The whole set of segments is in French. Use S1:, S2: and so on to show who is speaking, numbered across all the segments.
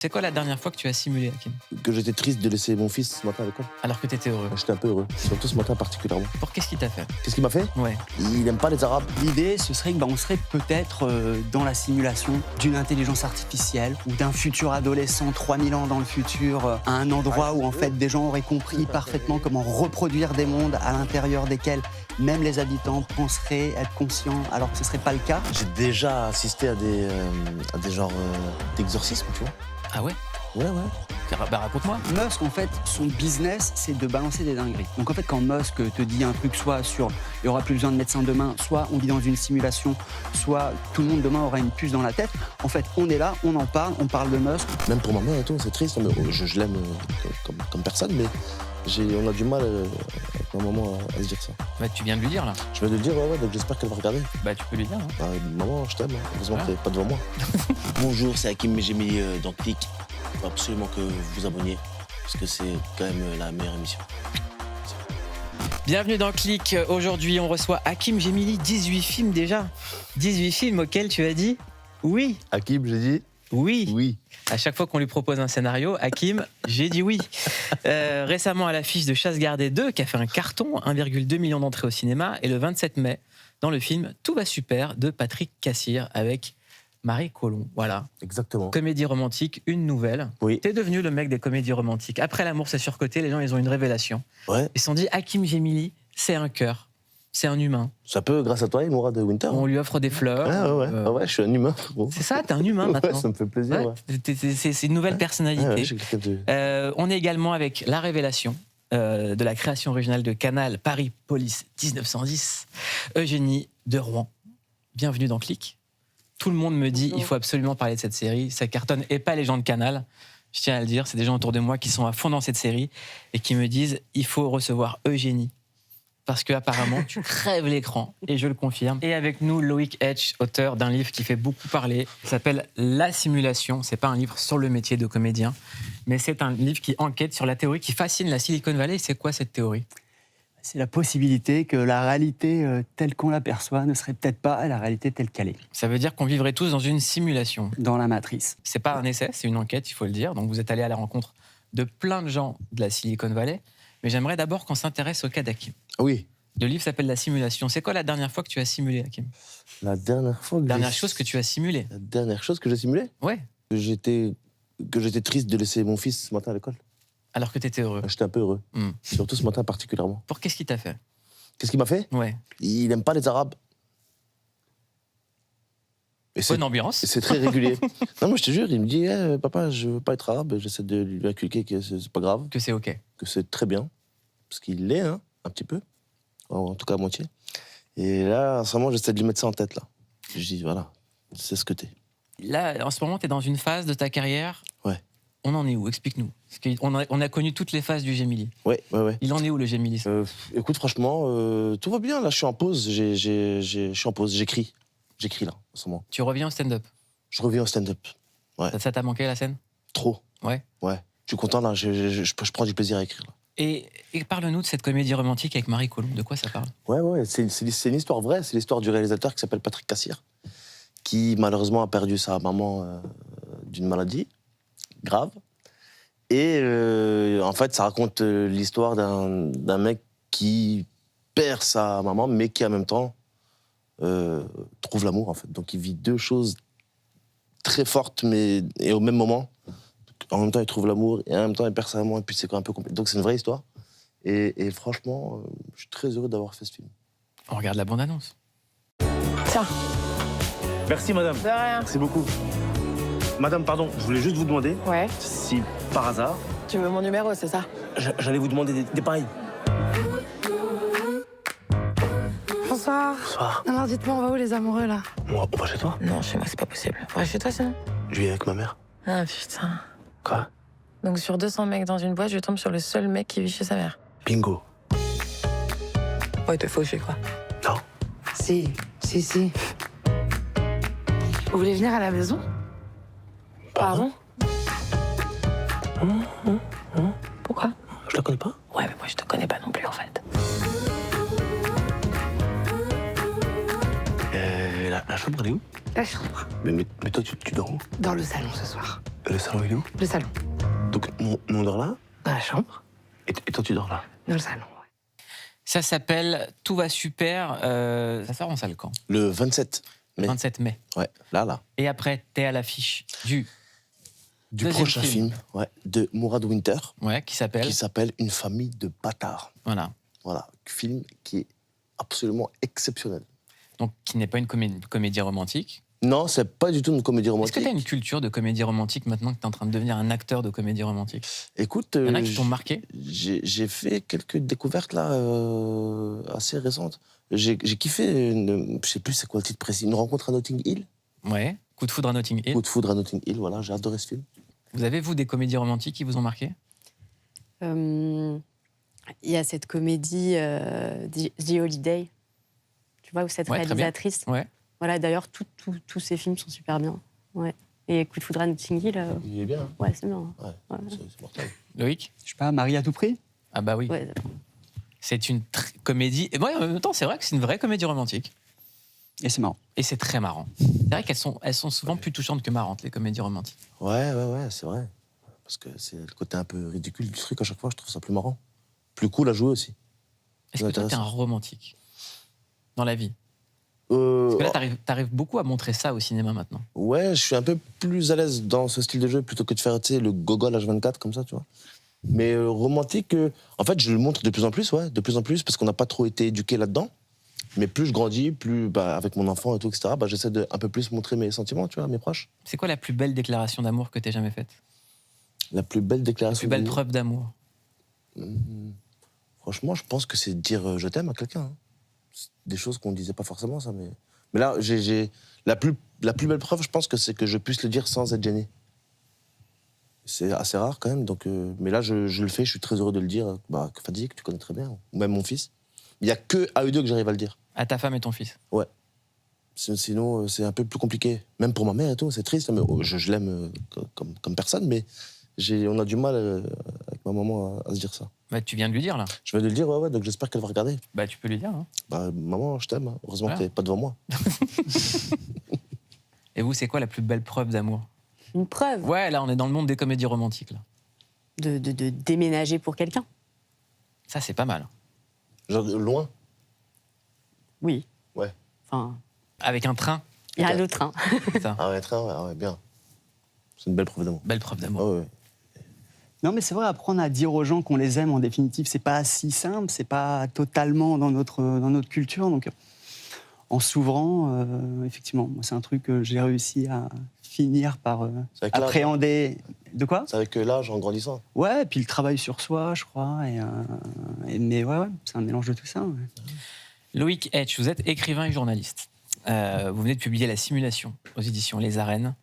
S1: C'est quoi la dernière fois que tu as simulé, Hakim?
S2: Que j'étais triste de laisser mon fils ce matin à l'école.
S1: Alors que t'étais heureux.
S2: J'étais un peu heureux, surtout ce matin particulièrement.
S1: Qu'est-ce qu'il t'a fait?
S2: Qu'est-ce qu'il m'a fait?
S1: Ouais.
S2: Il aime pas les Arabes.
S3: L'idée, ce serait que on serait peut-être dans la simulation d'une intelligence artificielle ou d'un futur adolescent 3000 ans dans le futur, à un endroit où en fait des gens auraient compris parfaitement comment reproduire des mondes à l'intérieur desquels même les habitants penseraient être conscients alors que ce serait pas le cas.
S2: J'ai déjà assisté à des genres d'exorcisme, tu vois.
S1: Ah ouais?
S2: Ouais.
S1: Bah raconte-moi.
S3: Musk, en fait, son business, c'est de balancer des dingueries. Donc en fait, quand Musk te dit un truc, soit sur il n'y aura plus besoin de médecin demain, soit on vit dans une simulation, soit tout le monde demain aura une puce dans la tête, en fait, on est là, on en parle, on parle de Musk.
S2: Même pour ma mère et tout, c'est triste. Mais je l'aime comme personne, mais on a du mal à un moment à se dire ça.
S1: Bah tu viens de lui dire là.
S2: Je vais lui dire, ouais, donc j'espère qu'elle va regarder.
S1: Bah tu peux lui dire. Hein.
S2: Bah, maman, je t'aime, heureusement
S1: Voilà.
S2: que t'es pas devant moi. Bonjour, c'est Hakim Gemili dans Click. Il faut absolument que vous vous abonniez, parce que c'est quand même la meilleure émission.
S1: Bienvenue dans Click. Aujourd'hui, on reçoit Hakim Gemili. 18 films déjà. 18 films auxquels tu as dit oui.
S2: Hakim, j'ai dit
S1: Oui.
S2: oui.
S1: À chaque fois qu'on lui propose un scénario, Hakim, j'ai dit oui. Récemment à l'affiche de Chasse gardée 2, qui a fait un carton, 1,2 million d'entrées au cinéma, et le 27 mai, dans le film Tout va super de Patrick Cassir avec Marie Colomb. Voilà.
S2: Exactement.
S1: Comédie romantique, une nouvelle.
S2: Oui.
S1: T'es devenu le mec des comédies romantiques. Après L'amour c'est surcoté, les gens ils ont une révélation.
S2: Ouais.
S1: Ils se sont dit Hakim Gemili, c'est un cœur, c'est un humain.
S2: Ça peut, grâce à toi, Mourad de Winter.
S1: On lui offre des fleurs.
S2: Ouais, je suis un humain. Gros.
S1: C'est ça, t'es un humain maintenant.
S2: Ouais, ça me fait plaisir.
S1: Ouais,
S2: Ouais.
S1: c'est une nouvelle personnalité.
S2: Ouais, j'ai quelqu'un de-
S1: On est également avec La Révélation de la création originale de Canal, Paris Police 1910, Eugénie de Rouen. Bienvenue dans Click. Tout le monde me dit il faut absolument parler de cette série. Ça cartonne et pas les gens de Canal. Je tiens à le dire, c'est des gens autour de moi qui sont à fond dans cette série et qui me disent il faut recevoir Eugénie. Parce qu'apparemment, tu crèves l'écran, et je le confirme. Et avec nous, Loïc Etch, auteur d'un livre qui fait beaucoup parler. Il s'appelle La Simulation. C'est pas un livre sur le métier de comédien, mais c'est un livre qui enquête sur la théorie qui fascine la Silicon Valley. C'est quoi cette théorie?
S3: C'est la possibilité que la réalité telle qu'on l'aperçoit ne serait peut-être pas la réalité telle qu'elle est,
S1: Ça veut dire qu'on vivrait tous dans une simulation.
S3: dans la matrice.
S1: C'est pas un essai, c'est une enquête, il faut le dire. Donc vous êtes allé à la rencontre de plein de gens de la Silicon Valley. Mais j'aimerais d'abord qu'on s'intéresse au cas d'Hakim.
S2: Oui.
S1: Le livre s'appelle La Simulation. C'est quoi la dernière fois que tu as simulé, Hakim?
S2: La dernière fois que
S1: Dernière
S2: j'ai-
S1: chose que tu as simulé?
S2: La dernière chose que j'ai simulée,
S1: Ouais.
S2: que j'étais triste de laisser mon fils ce matin à l'école.
S1: Alors que t'étais heureux.
S2: J'étais un peu heureux,
S1: Hmm.
S2: surtout ce matin particulièrement.
S1: Qu'est-ce qu'il t'a fait?
S2: Qu'est-ce qu'il m'a fait?
S1: Ouais.
S2: Il aime pas les Arabes. Et c'est
S1: Bonne ambiance.
S2: et c'est très régulier. Non, moi je te jure, il me dit papa, je veux pas être arabe. J'essaie de lui inculquer que c'est pas grave,
S1: Que c'est OK.
S2: que c'est très bien. Parce qu'il l'est, hein, un petit peu. En tout cas, à moitié. Et là, en ce moment, j'essaie de lui mettre ça en tête, là. Je dis, voilà, c'est ce que t'es.
S1: Là, en ce moment, t'es dans une phase de ta carrière.
S2: Ouais.
S1: On en est où? Explique-nous. Parce qu'on a connu toutes les phases du Gemili.
S2: Ouais.
S1: Il en est où, le Gemili?
S2: Écoute, franchement, tout va bien. Là, je suis en pause. Je suis en pause. J'écris. J'écris, là, en ce moment.
S1: Tu reviens au stand-up.
S2: Je reviens au stand-up.
S1: Ça t'a manqué, la scène?
S2: Trop.
S1: Ouais.
S2: Ouais. Je suis content, là. Je prends du plaisir à écrire, là.
S1: Et parle-nous de cette comédie romantique avec Marie Colomb. De quoi ça parle?
S2: Ouais. C'est une histoire vraie. C'est l'histoire du réalisateur qui s'appelle Patrick Cassir, qui, malheureusement, a perdu sa maman d'une maladie grave. Et en fait, ça raconte l'histoire d'un mec qui perd sa maman, mais qui en même temps trouve l'amour, en fait. Donc il vit deux choses très fortes, et au même moment. En même temps, il trouve l'amour, et en même temps, il perd sa maman, et puis c'est quand même un peu compliqué. Donc c'est une vraie histoire. Et franchement, je suis très heureux d'avoir fait ce film.
S1: On regarde la bande-annonce.
S4: Tiens,
S5: Merci madame.
S4: de rien.
S5: Merci beaucoup. Madame, pardon, je voulais juste vous demander
S4: Ouais,
S5: si, par hasard,
S4: tu veux mon numéro, c'est ça?
S5: j'allais vous demander des pareils.
S4: Bonsoir.
S5: Bonsoir.
S4: Alors dites-moi, on va où les amoureux là?
S5: On va chez toi?
S4: Non, chez moi, c'est pas possible. Ouais, chez toi sinon?
S5: Je vis avec ma mère.
S4: Ah putain.
S5: Quoi?
S4: Donc sur 200 mecs dans une boîte, je tombe sur le seul mec qui vit chez sa mère.
S5: Bingo.
S4: Ouais, te faucher quoi.
S5: Non.
S4: Si. Vous voulez venir à la maison? Pardon? Pourquoi?
S5: Je la connais pas?
S4: Ouais, mais moi je te connais pas non plus en fait.
S5: La chambre, elle est où?
S4: La chambre.
S5: Mais toi, tu dors où?
S4: Dans le salon ce soir.
S5: Le salon, il est où?
S4: Le salon.
S5: Donc, on dort là?
S4: Dans la chambre.
S5: Et toi, tu dors là?
S4: Dans le salon.
S1: Ça s'appelle Tout va super. Ça sort en salle quand?
S2: Le 27 mai.
S1: 27 mai.
S2: Ouais, là.
S1: Et après, t'es à l'affiche du deuxième
S2: Prochain film, ouais, de Mourad Winter,
S1: qui s'appelle.
S2: qui s'appelle Une famille de bâtards.
S1: Voilà.
S2: Voilà, film qui est absolument exceptionnel.
S1: Donc, qui n'est pas une comédie romantique.
S2: Non, c'est pas du tout une comédie
S1: Est-ce
S2: romantique.
S1: que tu as une culture de comédie romantique maintenant que tu es en train de devenir un acteur de comédie romantique?
S2: Écoute,
S1: Il y en a qui t'ont marqué?
S2: j'ai fait quelques découvertes là assez récentes. J'ai kiffé, je sais plus c'est quoi le titre précis, Une rencontre à Notting Hill.
S1: Ouais. Coup de foudre à Notting Hill.
S2: Coup de foudre à Notting Hill, voilà, j'ai adoré ce film.
S1: Vous avez, vous, des comédies romantiques qui vous ont marqué?
S6: Il y a cette comédie The Holiday, tu vois, où cette
S1: Ouais, très bien.
S6: réalisatrice.
S1: Ouais.
S6: Voilà, d'ailleurs, tous ces films sont super bien. Ouais. Et Coup de foudre à Notting Hill,
S2: Il est bien, hein.
S6: ouais, c'est bien.
S2: Ouais,
S6: Ouais.
S2: c'est mortel.
S1: Loïc?
S3: Je sais pas, Marie à tout prix?
S1: Ah bah oui.
S6: Ouais.
S1: C'est une comédie. Et ouais, en même temps, c'est vrai que c'est une vraie comédie romantique.
S3: Et c'est marrant.
S1: Et c'est très marrant. C'est vrai elles sont souvent plus touchantes que marrantes, les comédies romantiques.
S2: Ouais, c'est vrai. Parce que c'est le côté un peu ridicule du truc à chaque fois, je trouve ça plus marrant. Plus cool à jouer aussi.
S1: Est-ce que toi, t'es un
S2: Intéressant.
S1: romantique dans la vie? Parce que là, t'arrives beaucoup à montrer ça au cinéma maintenant.
S2: Ouais, je suis un peu plus à l'aise dans ce style de jeu plutôt que de faire, tu sais, le gogol H24 comme ça, tu vois. Mais romantique, en fait, je le montre de plus en plus, parce qu'on n'a pas trop été éduqués là-dedans. Mais plus je grandis, plus avec mon enfant et tout, etc., j'essaie de un peu plus montrer mes sentiments, tu vois, à mes proches.
S1: C'est quoi la plus belle déclaration d'amour que t'aies jamais faite?
S2: La plus belle
S1: La
S2: déclaration.
S1: plus belle
S2: d'amour.
S1: preuve d'amour?
S2: Franchement, je pense que c'est de dire je t'aime à quelqu'un. Hein. C'est des choses qu'on disait pas forcément, ça, mais là, j'ai la plus belle preuve, je pense que c'est que je puisse le dire sans être gêné. C'est assez rare quand même, donc mais là, je le fais, je suis très heureux de le dire. Fadi, que tu connais très bien, ou même mon fils. Il y a que à eux deux que j'arrive à le dire.
S1: À ta femme et ton fils?
S2: Ouais. Sinon, c'est un peu plus compliqué. Même pour ma mère et tout, c'est triste. Mais je l'aime comme personne, mais on a du mal avec ma maman à se dire ça.
S1: Bah, tu viens de lui dire, là.
S2: Je vais lui dire, ouais, donc j'espère qu'elle va regarder.
S1: Bah, tu peux lui dire. Hein.
S2: Maman, je t'aime. Hein. Heureusement
S1: Voilà.
S2: que t'es pas devant moi.
S1: Et vous, c'est quoi la plus belle preuve d'amour?
S6: Une preuve
S1: Ouais, là, on est dans le monde des comédies romantiques, là.
S6: de déménager pour quelqu'un.
S1: Ça, c'est pas mal.
S2: Genre loin.
S6: Oui.
S2: Ouais.
S6: Enfin,
S1: Avec un train,
S6: il y a
S2: Ok.
S6: le train.
S1: c'est ça.
S2: Ah ouais, train, ouais, bien. C'est une belle preuve d'amour.
S1: Belle preuve d'amour.
S2: Ah ouais.
S3: Non, mais c'est vrai, apprendre à dire aux gens qu'on les aime, en définitive, c'est pas si simple, c'est pas totalement dans notre culture. Donc, en s'ouvrant, effectivement, moi, c'est un truc que j'ai réussi à finir par
S2: C'est avec l'âge.
S3: appréhender. De quoi?
S2: C'est avec l'âge, en grandissant.
S3: Ouais, et puis le travail sur soi, je crois. Mais ouais, c'est un mélange de tout ça. Ouais.
S1: Loïc Etch, vous êtes écrivain et journaliste. Vous venez de publier La Simulation aux éditions Les Arènes.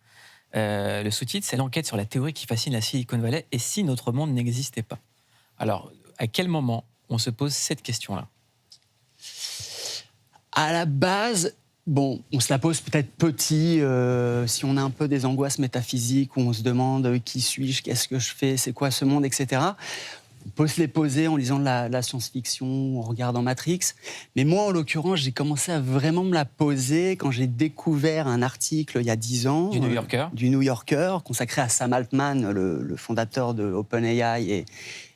S1: Le sous-titre, c'est l'enquête sur la théorie qui fascine la Silicon Valley et si notre monde n'existait pas. Alors, à quel moment on se pose cette question-là?
S3: À la base, bon, on se la pose peut-être petit, si on a un peu des angoisses métaphysiques, où on se demande qui suis-je, qu'est-ce que je fais, c'est quoi ce monde, etc. On peut se les poser en lisant de la science-fiction, en regardant Matrix. Mais moi, en l'occurrence, j'ai commencé à vraiment me la poser quand j'ai découvert un article il y a 10 ans.
S1: Du New Yorker.
S3: Du New Yorker, consacré à Sam Altman, le fondateur de OpenAI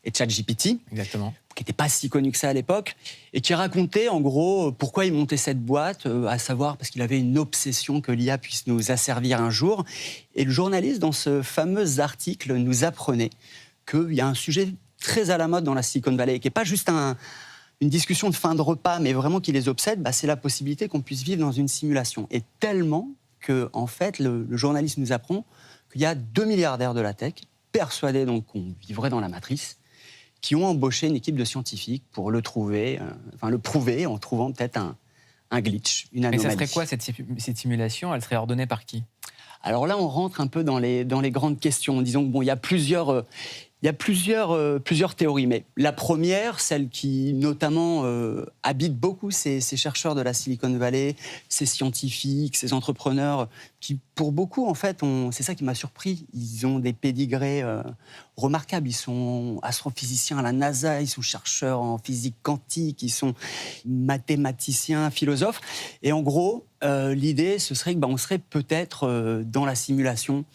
S3: et ChatGPT,
S1: Exactement.
S3: qui n'était pas si connu que ça à l'époque, et qui racontait en gros pourquoi il montait cette boîte, à savoir parce qu'il avait une obsession que l'IA puisse nous asservir un jour. Et le journaliste, dans ce fameux article, nous apprenait qu'il y a un sujet très à la mode dans la Silicon Valley, qui n'est pas juste une discussion de fin de repas, mais vraiment qui les obsède, c'est la possibilité qu'on puisse vivre dans une simulation. Et tellement que, en fait, le journaliste nous apprend qu'il y a 2 milliardaires de la tech, persuadés donc qu'on vivrait dans la matrice, qui ont embauché une équipe de scientifiques pour le prouver en trouvant peut-être un glitch, une
S1: Mais
S3: anomalie.
S1: ça serait quoi cette simulation? Elle serait ordonnée par qui?
S3: Alors là, on rentre un peu dans les grandes questions. Disons que bon, il y a plusieurs théories, mais la première, celle qui notamment habite beaucoup ces chercheurs de la Silicon Valley, ces scientifiques, ces entrepreneurs, qui pour beaucoup, en fait, c'est ça qui m'a surpris, ils ont des pédigrés remarquables. Ils sont astrophysiciens à la NASA, ils sont chercheurs en physique quantique, ils sont mathématiciens, philosophes. Et en gros, l'idée, ce serait qu'on serait peut-être dans la simulation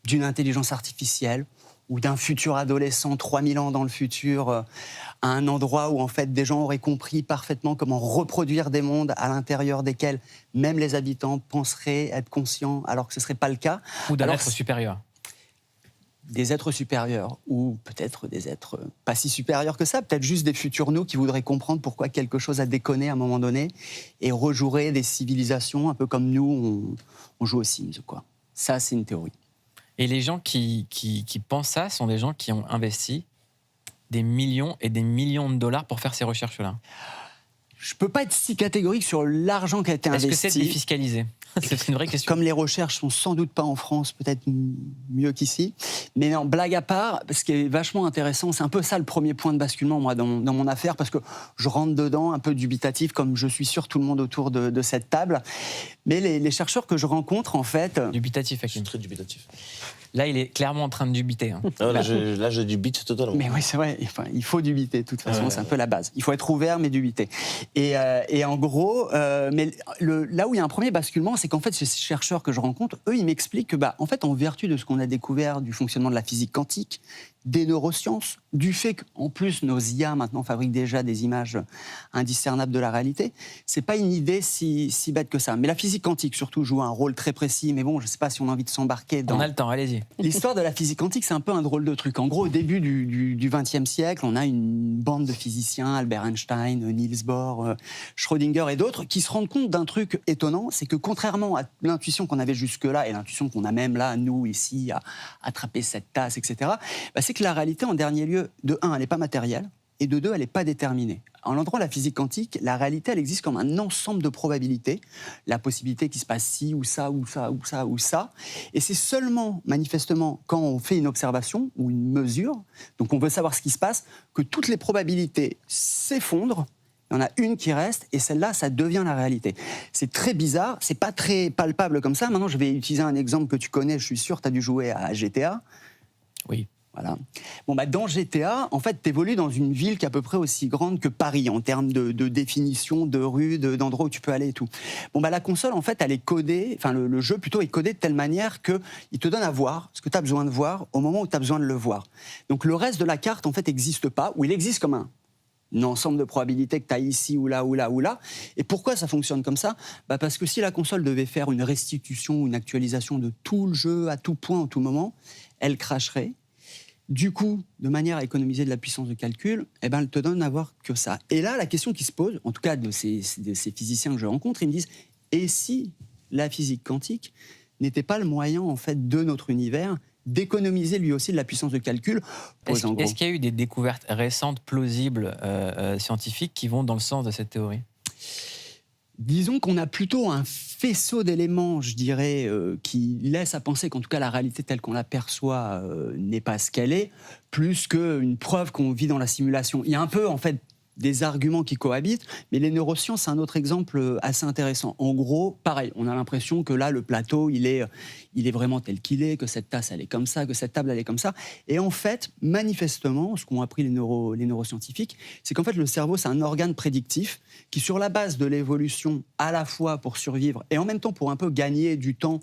S3: d'une intelligence artificielle ou d'un futur adolescent 3000 ans dans le futur, à un endroit où en fait des gens auraient compris parfaitement comment reproduire des mondes à l'intérieur desquels même les habitants penseraient être conscients alors que ce ne serait pas le cas.
S1: Ou d'un
S3: Alors,
S1: être supérieur.
S3: des êtres supérieurs, ou peut-être des êtres pas si supérieurs que ça, peut-être juste des futurs nous qui voudraient comprendre pourquoi quelque chose a déconné à un moment donné et rejoueraient des civilisations un peu comme nous, on joue aux Sims, quoi. Ça, c'est une théorie.
S1: Et les gens qui pensent ça sont des gens qui ont investi des millions et des millions de dollars pour faire ces recherches-là.
S3: Je peux pas être si catégorique sur l'argent qui a été investi.
S1: Est-ce que c'est défiscalisé? C'est une vraie question.
S3: Comme les recherches sont sans doute pas en France, peut-être mieux qu'ici. Mais non, blague à part, ce qui est vachement intéressant, c'est un peu ça le premier point de basculement, moi, dans mon affaire, parce que je rentre dedans un peu dubitatif, comme je suis sûr tout le monde autour de cette table. Mais les chercheurs que je rencontre, en fait...
S1: Dubitatif,
S2: Je suis
S1: Hakim.
S2: très dubitatif.
S1: Là, il est clairement en train de dubiter. Hein.
S2: Ah, là, je dubite totalement.
S3: Mais oui, c'est vrai. Enfin, il faut dubiter, de toute façon, c'est un peu la base. Il faut être ouvert, mais dubiter. Et en gros, mais là où il y a un premier basculement, c'est qu'en fait, ces chercheurs que je rencontre, eux, ils m'expliquent que, en fait, en vertu de ce qu'on a découvert du fonctionnement de la physique quantique, des neurosciences, du fait qu'en plus nos IA maintenant fabriquent déjà des images indiscernables de la réalité, c'est pas une idée si bête que ça. Mais la physique quantique surtout joue un rôle très précis. Mais bon, je sais pas si on a envie de s'embarquer dans.
S1: On a le temps, allez-y.
S3: L'histoire de la physique quantique, c'est un peu un drôle de truc. En gros, au début du XXe siècle, on a une bande de physiciens, Albert Einstein, Niels Bohr, Schrödinger et d'autres, qui se rendent compte d'un truc étonnant, c'est que contrairement à l'intuition qu'on avait jusque-là, et l'intuition qu'on a même là, nous, ici, à attraper cette tasse, etc., c'est que la réalité, en dernier lieu, de un, elle n'est pas matérielle, et de deux, elle n'est pas déterminée. En entrant la physique quantique, la réalité, elle existe comme un ensemble de probabilités, la possibilité qu'il se passe ci, ou ça, ou ça, ou ça, ou ça. Et c'est seulement, manifestement, quand on fait une observation ou une mesure, donc on veut savoir ce qui se passe, que toutes les probabilités s'effondrent. Il y en a une qui reste, et celle-là, ça devient la réalité. C'est très bizarre, c'est pas très palpable comme ça. Maintenant, je vais utiliser un exemple que tu connais, je suis sûr, tu as dû jouer à GTA.
S1: Oui.
S3: Voilà. Bon, dans GTA, en fait, tu évolues dans une ville qui est à peu près aussi grande que Paris en termes de définition, de rues, d'endroits où tu peux aller et tout. Bon, la console, en fait, elle est codée, enfin, le jeu plutôt est codé de telle manière qu'il te donne à voir ce que tu as besoin de voir au moment où tu as besoin de le voir. Donc, le reste de la carte, en fait, n'existe pas, ou il existe comme un ensemble de probabilités que tu as ici ou là, ou là, ou là. Et pourquoi ça fonctionne comme ça ? Parce que si la console devait faire une restitution ou une actualisation de tout le jeu à tout point, à tout moment, elle crasherait. Du coup, de manière à économiser de la puissance de calcul, elle te donne à voir que ça. Et là, la question qui se pose, en tout cas de ces physiciens que je rencontre, ils me disent « Et si la physique quantique n'était pas le moyen, en fait, de notre univers d'économiser lui aussi de la puissance de calcul ?»
S1: Est-ce qu'il y a eu des découvertes récentes, plausibles, scientifiques, qui vont dans le sens de cette théorie ?
S3: Disons qu'on a plutôt un faisceau d'éléments, je dirais, qui laisse à penser qu'en tout cas la réalité telle qu'on l'aperçoit n'est pas ce qu'elle est, plus qu'une preuve qu'on vit dans la simulation. Il y a un peu, en fait, des arguments qui cohabitent, mais les neurosciences, c'est un autre exemple assez intéressant. En gros, pareil, on a l'impression que là, le plateau, il est vraiment tel qu'il est, que cette tasse, elle est comme ça, que cette table, elle est comme ça. Et en fait, manifestement, ce qu'ont appris les neuroscientifiques, c'est qu'en fait, le cerveau, c'est un organe prédictif qui, sur la base de l'évolution, à la fois pour survivre et en même temps pour un peu gagner du temps.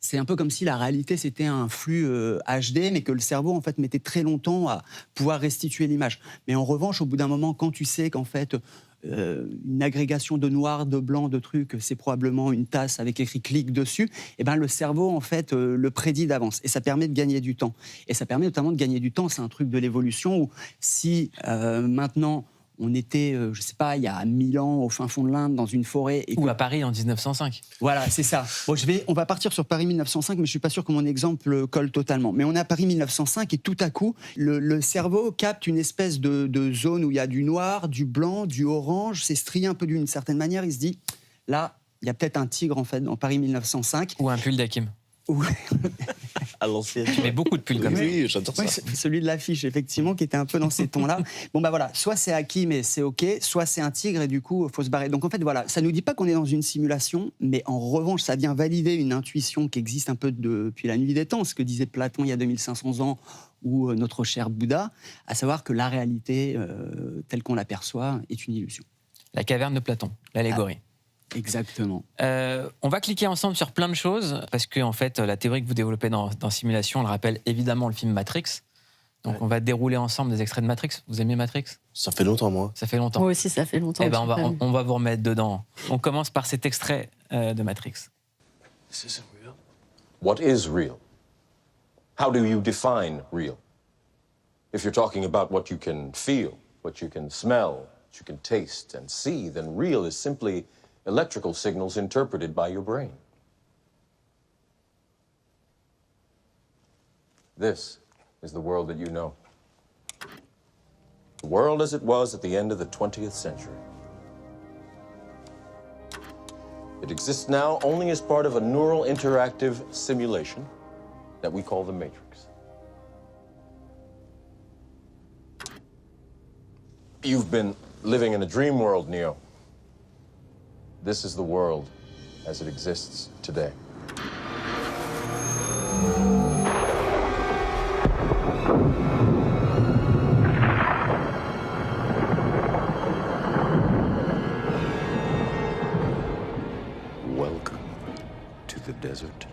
S3: C'est un peu comme si la réalité, c'était un flux HD, mais que le cerveau, en fait, mettait très longtemps à pouvoir restituer l'image. Mais en revanche, au bout d'un moment, quand tu sais qu'en fait, une agrégation de noir, de blanc, de trucs, c'est probablement une tasse avec écrit « clic » dessus, le cerveau, en fait, le prédit d'avance. Et ça permet de gagner du temps. Et ça permet notamment de gagner du temps, c'est un truc de l'évolution où si maintenant... On était, je ne sais pas, il y a 1000 ans, au fin fond de l'Inde, dans une forêt.
S1: Ou à Paris en 1905.
S3: Voilà, c'est ça. Bon, on va partir sur Paris 1905, mais je ne suis pas sûr que mon exemple colle totalement. Mais on est à Paris 1905 et tout à coup, le cerveau capte une espèce de zone où il y a du noir, du blanc, du orange. C'est strié un peu d'une certaine manière. Il se dit, là, il y a peut-être un tigre, en fait, dans Paris 1905.
S1: Ou un pull d'Hakim.
S2: À l'ancienne.
S1: Tu mets beaucoup de pulls comme ça.
S2: Oui, j'adore ça.
S3: Oui, celui de l'affiche, effectivement, qui était un peu dans ces tons-là. Bon, voilà, soit c'est acquis, mais c'est OK, soit c'est un tigre, et du coup, il faut se barrer. Donc, en fait, voilà, ça ne nous dit pas qu'on est dans une simulation, mais en revanche, ça vient valider une intuition qui existe un peu depuis la nuit des temps, ce que disait Platon il y a 2500 ans, ou notre cher Bouddha, à savoir que la réalité, telle qu'on l'aperçoit, est une illusion.
S1: La caverne de Platon, l'allégorie.
S3: Exactement.
S1: On va cliquer ensemble sur plein de choses, parce que en fait, la théorie que vous développez dans Simulation, elle rappelle évidemment le film Matrix. Donc on va dérouler ensemble des extraits de Matrix. Vous aimez Matrix?
S2: Ça fait longtemps, moi.
S1: Ça fait longtemps.
S6: Moi aussi, ça fait longtemps.
S1: Eh ben,
S6: que j'ai pas vu.
S1: on va vous remettre dedans. On commence par cet extrait de Matrix.
S5: This isn't real.
S7: What is real? How do you define real? If you're talking about what you can feel, what you can smell, what you can taste and see, then real is simply electrical signals interpreted by your brain. This is the world that you know. The world as it was at the end of the 20th century. It exists now only as part of a neural interactive simulation that we call the Matrix. You've been living in a dream world, Neo. This is the world as it exists today.
S5: Welcome to the desert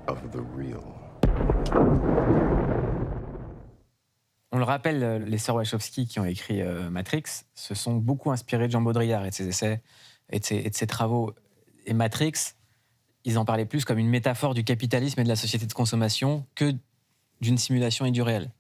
S5: of the real.
S1: On le rappelle, les sœurs Wachowski qui ont écrit Matrix se sont beaucoup inspirées de Jean Baudrillard et de ses essais et de ses travaux. Et Matrix, ils en parlaient plus comme une métaphore du capitalisme et de la société de consommation que d'une simulation et du réel.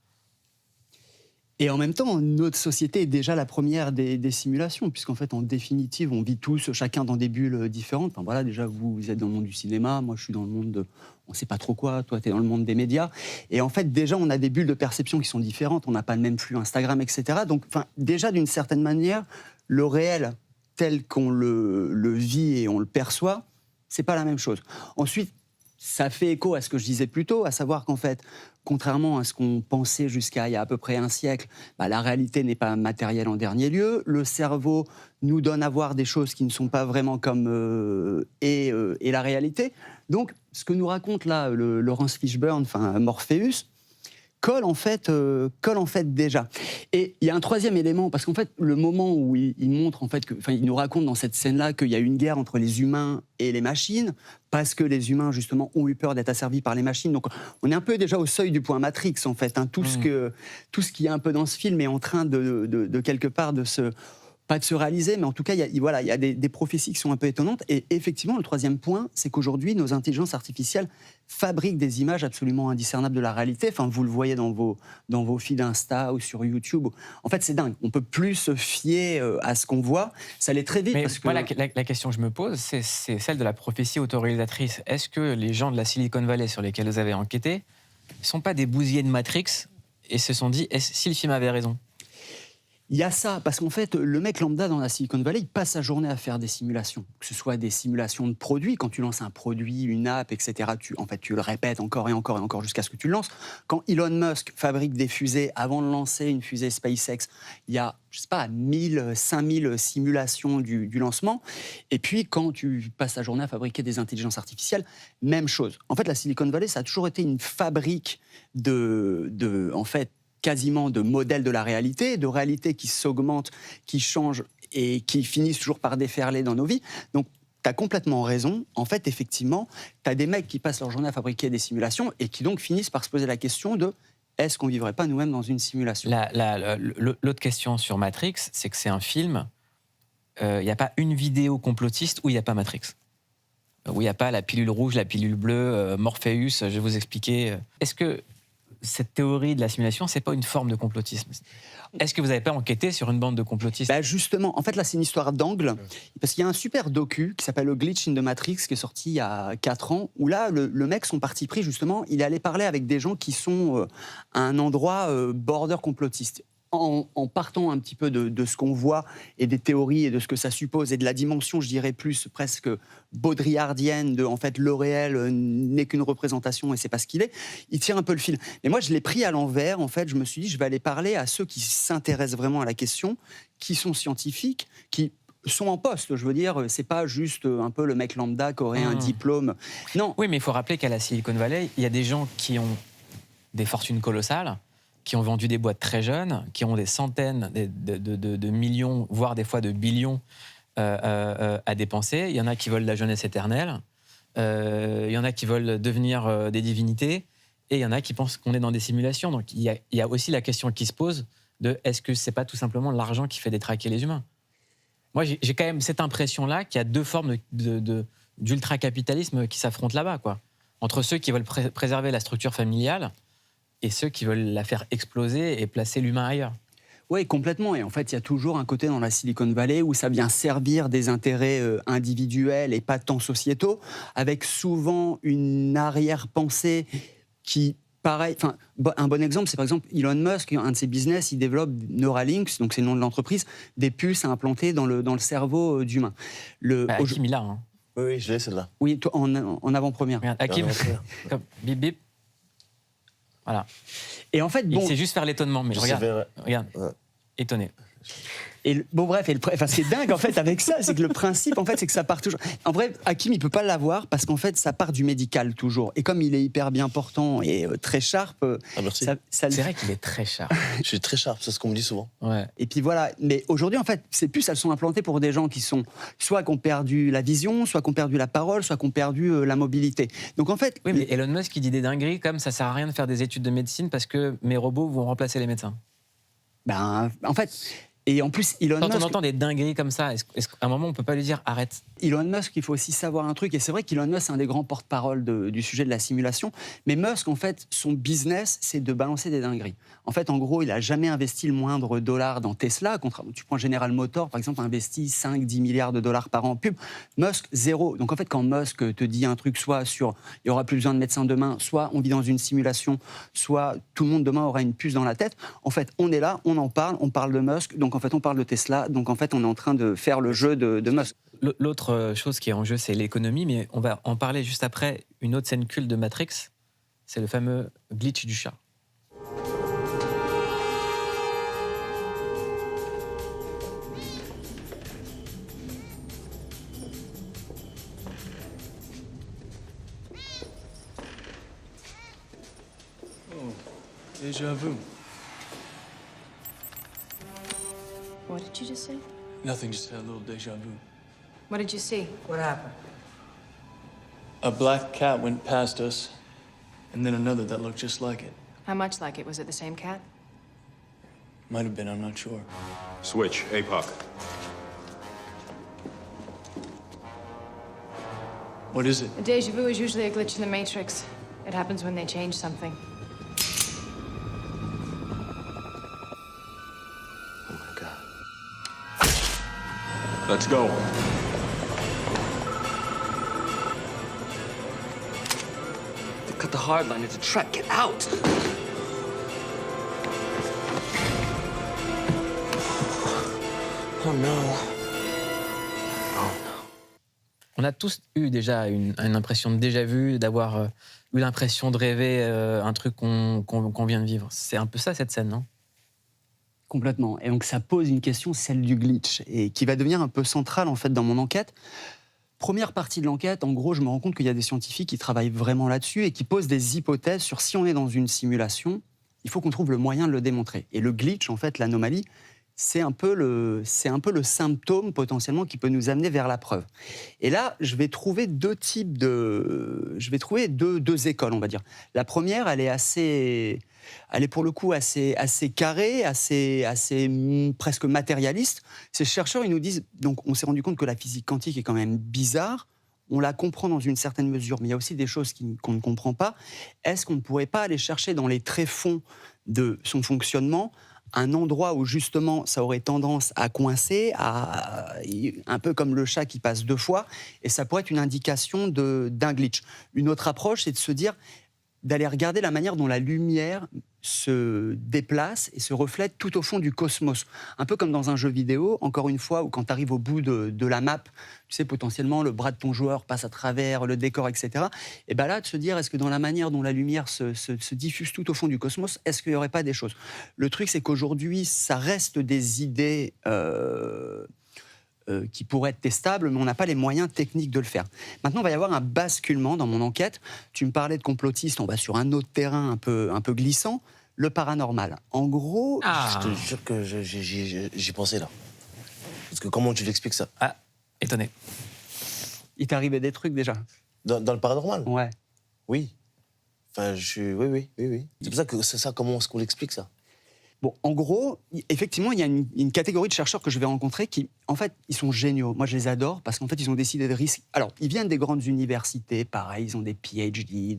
S3: Et en même temps, notre société est déjà la première des simulations, puisqu'en fait, en définitive, on vit tous, chacun dans des bulles différentes. Enfin, voilà, déjà, vous êtes dans le monde du cinéma, moi, je suis dans le monde de... On ne sait pas trop quoi, toi, tu es dans le monde des médias. Et en fait, déjà, on a des bulles de perception qui sont différentes. On n'a pas le même flux Instagram, etc. Donc, enfin, déjà, d'une certaine manière, le réel tel qu'on le vit et on le perçoit, c'est pas la même chose. Ensuite, ça fait écho à ce que je disais plus tôt, à savoir qu'en fait, contrairement à ce qu'on pensait jusqu'à il y a à peu près un siècle, la réalité n'est pas matérielle en dernier lieu. Le cerveau nous donne à voir des choses qui ne sont pas vraiment comme et la réalité. Donc, ce que nous raconte là le Laurence Fishburne, enfin Morpheus, colle en fait déjà. Et il y a un troisième élément, parce qu'en fait, le moment où il montre, en fait, il nous raconte dans cette scène-là qu'il y a une guerre entre les humains et les machines, parce que les humains, justement, ont eu peur d'être asservis par les machines. Donc, on est un peu déjà au seuil du point Matrix, en fait. Tout ce qui est un peu dans ce film est en train de quelque part de se... Pas de se réaliser, mais en tout cas, il y a des prophéties qui sont un peu étonnantes. Et effectivement, le troisième point, c'est qu'aujourd'hui, nos intelligences artificielles fabriquent des images absolument indiscernables de la réalité. Enfin, vous le voyez dans vos feeds Insta ou sur YouTube. En fait, c'est dingue. On ne peut plus se fier à ce qu'on voit. Ça allait très vite.
S1: Mais
S3: parce que...
S1: moi, la question que je me pose, c'est celle de la prophétie autoréalisatrice. Est-ce que les gens de la Silicon Valley sur lesquels vous avez enquêté ne sont pas des bousillés de Matrix et se sont dit, si le film avait raison?
S3: Il y a ça, parce qu'en fait, le mec lambda dans la Silicon Valley, il passe sa journée à faire des simulations. Que ce soit des simulations de produits, quand tu lances un produit, une app, etc., tu le répètes encore et encore et encore jusqu'à ce que tu le lances. Quand Elon Musk fabrique des fusées, avant de lancer une fusée SpaceX, il y a, je sais pas, 5000 simulations du lancement. Et puis, quand tu passes ta journée à fabriquer des intelligences artificielles, même chose. En fait, la Silicon Valley, ça a toujours été une fabrique en fait, quasiment de modèles de la réalité, de réalité qui s'augmentent, qui changent et qui finissent toujours par déferler dans nos vies. Donc, tu as complètement raison. En fait, effectivement, tu as des mecs qui passent leur journée à fabriquer des simulations et qui donc finissent par se poser la question de est-ce qu'on ne vivrait pas nous-mêmes dans une simulation ?
S1: L'autre question sur Matrix, c'est que c'est un film, il n'y a pas une vidéo complotiste où il n'y a pas Matrix. Où il n'y a pas la pilule rouge, la pilule bleue, Morpheus, je vais vous expliquer. Est-ce que cette théorie de la simulation, c'est pas une forme de complotisme? Est-ce que vous n'avez pas enquêté sur une bande de complotistes?
S3: Justement, en fait, là, c'est une histoire d'angle. Parce qu'il y a un super docu qui s'appelle « Le Glitch in the Matrix » qui est sorti il y a 4 ans, où là, le mec, son parti pris, justement, il allait parler avec des gens qui sont à un endroit border complotiste. En partant un petit peu de ce qu'on voit et des théories et de ce que ça suppose et de la dimension, je dirais plus presque baudrillardienne de en fait le réel n'est qu'une représentation et c'est pas ce qu'il est, il tire un peu le fil. Mais moi je l'ai pris à l'envers, en fait je me suis dit je vais aller parler à ceux qui s'intéressent vraiment à la question, qui sont scientifiques, qui sont en poste, je veux dire, c'est pas juste un peu le mec lambda qui aurait un diplôme. Non.
S1: Oui, mais il faut rappeler qu'à la Silicon Valley, il y a des gens qui ont des fortunes colossales, qui ont vendu des boîtes très jeunes, qui ont des centaines de millions, voire des fois de billions à dépenser. Il y en a qui veulent la jeunesse éternelle. Il y en a qui veulent devenir des divinités. Et il y en a qui pensent qu'on est dans des simulations. Donc il y a aussi la question qui se pose de est-ce que c'est pas tout simplement l'argent qui fait détraquer les humains? Moi, j'ai quand même cette impression-là qu'il y a deux formes d'ultra-capitalisme qui s'affrontent là-bas, quoi. Entre ceux qui veulent préserver la structure familiale et ceux qui veulent la faire exploser et placer l'humain ailleurs.
S3: Oui, complètement. Et en fait, il y a toujours un côté dans la Silicon Valley où ça vient servir des intérêts individuels et pas tant sociétaux, avec souvent une arrière-pensée qui, pareil, un bon exemple, c'est par exemple Elon Musk, un de ses business, il développe Neuralink, donc c'est le nom de l'entreprise, des puces à implanter dans le cerveau d'humain.
S1: Hakim, il a, hein.
S2: Oui, je l'ai, celle-là.
S3: Oui, en avant-première.
S1: Regarde, Hakim, comme bip bip. Voilà.
S3: Et en fait,
S1: Il sait juste faire l'étonnement, mais regarde, étonné.
S3: Et bref, ce qui est dingue en fait avec ça, c'est que le principe en fait, c'est que ça part toujours. En vrai, Hakim il peut pas l'avoir parce qu'en fait, ça part du médical toujours. Et comme il est hyper bien portant et très sharp,
S2: merci.
S1: C'est vrai qu'il est très sharp.
S2: Je suis très sharp, c'est ce qu'on me dit souvent.
S1: Ouais.
S3: Et puis voilà. Mais aujourd'hui, en fait, ces puces, elles sont implantées pour des gens qui sont soit qui ont perdu la vision, soit qui ont perdu la parole, soit qui ont perdu la mobilité. Donc en fait,
S1: oui, mais Elon Musk il dit des dingueries comme ça sert à rien de faire des études de médecine parce que mes robots vont remplacer les médecins.
S3: Ben, en fait. Et en plus, Elon Musk...
S1: Quand on entend des dingueries comme ça, est-ce qu'à un moment, on ne peut pas lui dire « arrête » ?
S3: Elon Musk, il faut aussi savoir un truc, et c'est vrai qu'Elon Musk, c'est un des grands porte-parole du sujet de la simulation, mais Musk, en fait, son business, c'est de balancer des dingueries. En fait, en gros, il n'a jamais investi le moindre dollar dans Tesla. Tu prends General Motors, par exemple, investi 5-10 milliards de dollars par an en pub. Musk, zéro. Donc en fait, quand Musk te dit un truc, soit sur « il n'y aura plus besoin de médecins demain », soit « on vit dans une simulation », soit « tout le monde demain aura une puce dans la tête », en fait, on est là, on parle de Musk, donc en fait, on parle de Tesla, donc en fait, on est en train de faire le jeu de Musk.
S1: L'autre chose qui est en jeu, c'est l'économie, mais on va en parler juste après une autre scène culte de Matrix, c'est le fameux glitch du chat.
S8: Déjà vu.
S9: What did you just say?
S8: Nothing, just had a little deja vu.
S9: What did you see? What happened?
S8: A black cat went past us, and then another that looked just like it.
S9: How much like it? Was it the same cat?
S8: Might have been, I'm not sure.
S7: Switch, APOC.
S8: What is it?
S9: A deja vu is usually a glitch in the Matrix. It happens when they change something.
S2: Oh my God.
S7: Let's go.
S10: They cut the hard line. It's a trap. Get out! Oh no.
S1: On a tous eu déjà une impression de déjà-vu, d'avoir eu l'impression de rêver un truc qu'on vient de vivre. C'est un peu ça, cette scène, non ?
S3: Complètement. Et donc, ça pose une question, celle du glitch, et qui va devenir un peu centrale, en fait, dans mon enquête. Première partie de l'enquête, en gros, je me rends compte qu'il y a des scientifiques qui travaillent vraiment là-dessus et qui posent des hypothèses sur si on est dans une simulation, il faut qu'on trouve le moyen de le démontrer. Et le glitch, en fait, l'anomalie, c'est un peu le symptôme potentiellement qui peut nous amener vers la preuve. Et là, je vais trouver deux écoles, on va dire. La première, elle est pour le coup assez carrée, assez presque matérialiste. Ces chercheurs, ils nous disent, donc on s'est rendu compte que la physique quantique est quand même bizarre. On la comprend dans une certaine mesure, mais il y a aussi des choses qu'on ne comprend pas. Est-ce qu'on ne pourrait pas aller chercher dans les tréfonds de son fonctionnement un endroit où justement ça aurait tendance à coincer, un peu comme le chat qui passe deux fois, et ça pourrait être une indication d'un glitch. Une autre approche, c'est de se dire, d'aller regarder la manière dont la lumière se déplace et se reflète tout au fond du cosmos. Un peu comme dans un jeu vidéo, encore une fois, où quand tu arrives au bout de la map, tu sais, potentiellement, le bras de ton joueur passe à travers le décor, etc. Et bien là, de se dire, est-ce que dans la manière dont la lumière se diffuse tout au fond du cosmos, est-ce qu'il n'y aurait pas des choses ? Le truc, c'est qu'aujourd'hui, ça reste des idées qui pourraient être testables, mais on n'a pas les moyens techniques de le faire. Maintenant, il va y avoir un basculement dans mon enquête. Tu me parlais de complotistes, on va sur un autre terrain un peu glissant, le paranormal. En gros...
S2: Je te jure que j'y pensais là. Parce que comment tu l'expliques ça ?
S1: Étonné.
S3: Il t'est arrivé des trucs déjà?
S2: Dans le paranormal?
S3: Ouais.
S2: Oui. Enfin, oui. C'est pour ça que c'est ça, comment est-ce qu'on l'explique, ça?
S3: Bon, en gros, effectivement, il y a une catégorie de chercheurs que je vais rencontrer qui, en fait, ils sont géniaux. Moi, je les adore parce qu'en fait, ils ont décidé de risquer. Alors, ils viennent des grandes universités, pareil, ils ont des PhD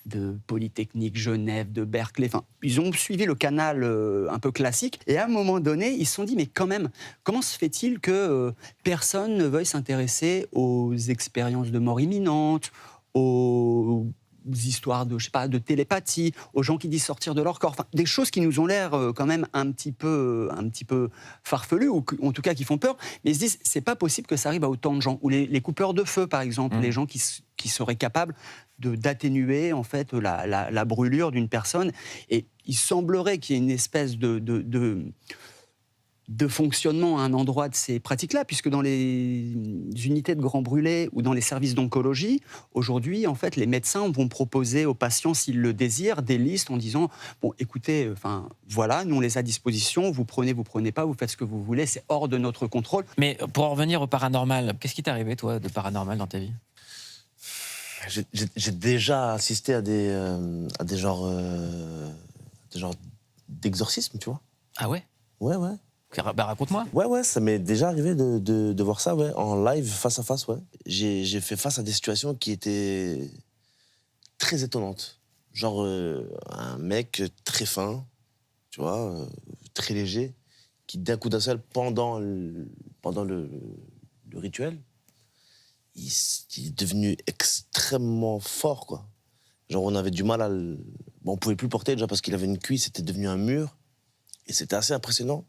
S3: de Polytechnique, Genève, de Berkeley. Enfin, ils ont suivi le canal un peu classique. Et à un moment donné, ils se sont dit, mais quand même, comment se fait-il que personne ne veuille s'intéresser aux expériences de mort imminente, aux histoires de, je sais pas, de télépathie, aux gens qui disent sortir de leur corps, enfin, des choses qui nous ont l'air quand même un petit peu farfelues, ou en tout cas qui font peur, mais ils se disent, c'est pas possible que ça arrive à autant de gens. Ou les coupeurs de feu, par exemple, les gens qui seraient capables d'atténuer en fait la brûlure d'une personne. Et il semblerait qu'il y ait une espèce de fonctionnement à un endroit de ces pratiques-là, puisque dans les unités de grands brûlés ou dans les services d'oncologie, aujourd'hui, en fait, les médecins vont proposer aux patients, s'ils le désirent, des listes en disant « Bon, écoutez, voilà, nous on les a à disposition, vous prenez pas, vous faites ce que vous voulez, c'est hors de notre contrôle. »
S1: Mais pour en revenir au paranormal, qu'est-ce qui t'est arrivé, toi, de paranormal dans ta vie?
S2: J'ai déjà assisté à des genres d'exorcisme, tu vois.
S1: Ah ouais?
S2: Ouais.
S1: Bah, raconte-moi.
S2: Ouais, ça m'est déjà arrivé de voir ça, ouais, en live, face à face, ouais. J'ai fait face à des situations qui étaient très étonnantes. Genre un mec très fin, tu vois, très léger, qui d'un coup d'un seul, pendant le rituel, il est devenu extrêmement fort, quoi. Genre on avait du mal à le... Bon, on pouvait plus le porter déjà parce qu'il avait une cuisse, c'était devenu un mur. Et c'était assez impressionnant.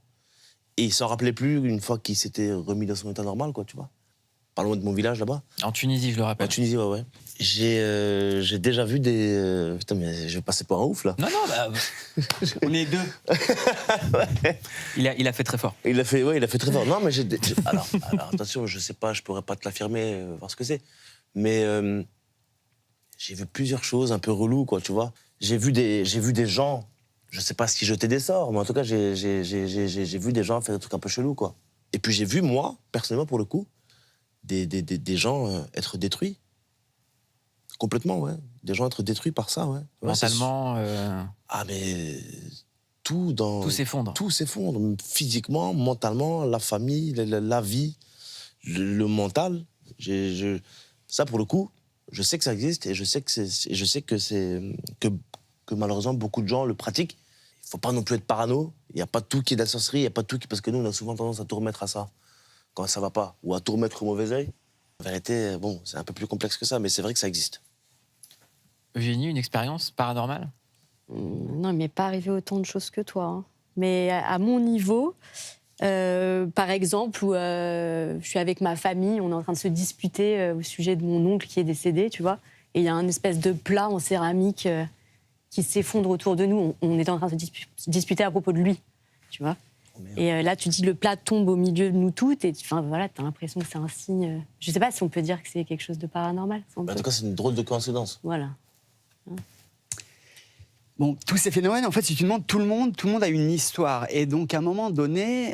S2: Et il s'en rappelait plus une fois qu'il s'était remis dans son état normal, quoi, tu vois. Pas loin de mon village, là-bas.
S1: En Tunisie, je le rappelle.
S2: En Tunisie, ouais. J'ai déjà vu des... Putain, mais je vais passer pour un ouf, là.
S1: Non, bah...
S3: On est deux.
S2: Ouais.
S1: Il a fait très fort.
S2: Il a fait très fort. Non, mais alors, attention, je sais pas, je pourrais pas te l'affirmer, voir ce que c'est. Mais j'ai vu plusieurs choses un peu reloues, quoi, tu vois. J'ai vu des gens... Je sais pas si jetaient des sorts, mais en tout cas, j'ai vu des gens faire des trucs un peu chelous, quoi. Et puis j'ai vu, moi, personnellement, pour le coup, des gens être détruits. Complètement, ouais. Des gens être détruits par ça, ouais.
S1: Mentalement...
S2: Ah, mais... Tout
S1: s'effondre.
S2: Tout s'effondre. Physiquement, mentalement, la famille, la vie, le mental. Ça, pour le coup, je sais que ça existe et je sais que malheureusement, beaucoup de gens le pratiquent. Il ne faut pas non plus être parano. Il n'y a pas tout qui est de la sorcellerie, il n'y a pas tout qui... Parce que nous, on a souvent tendance à tout remettre à ça, quand ça ne va pas, ou à tout remettre au mauvais œil. En vérité, bon, c'est un peu plus complexe que ça, mais c'est vrai que ça existe.
S1: Eugénie, une expérience paranormale?
S6: Non, il m'est pas arrivé autant de choses que toi. Hein. Mais à mon niveau, par exemple, où je suis avec ma famille, on est en train de se disputer au sujet de mon oncle qui est décédé, tu vois. Et il y a un espèce de plat en céramique... qui s'effondre autour de nous. On est en train de se disputer à propos de lui, tu vois. Et là, tu dis le plat tombe au milieu de nous toutes, et voilà, t'as l'impression que c'est un signe. Je sais pas si on peut dire que c'est quelque chose de paranormal.
S2: En tout cas, c'est une drôle de coïncidence.
S6: Voilà.
S3: Bon, tous ces phénomènes, en fait, si tu demandes tout le monde a une histoire. Et donc, à un moment donné,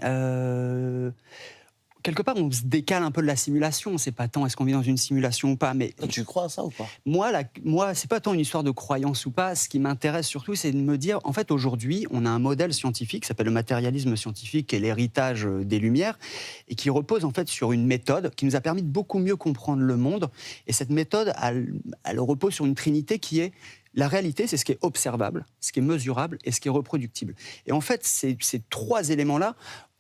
S3: quelque part, on se décale un peu de la simulation. On ne sait pas tant est-ce qu'on vit dans une simulation ou pas. Mais
S2: tu crois à ça ou pas?
S3: Moi, c'est pas tant une histoire de croyance ou pas. Ce qui m'intéresse surtout, c'est de me dire, en fait, aujourd'hui, on a un modèle scientifique qui s'appelle le matérialisme scientifique, qui est l'héritage des Lumières, et qui repose en fait sur une méthode qui nous a permis de beaucoup mieux comprendre le monde. Et cette méthode, elle repose sur une trinité qui est la réalité, c'est ce qui est observable, ce qui est mesurable et ce qui est reproductible. Et en fait, ces trois éléments-là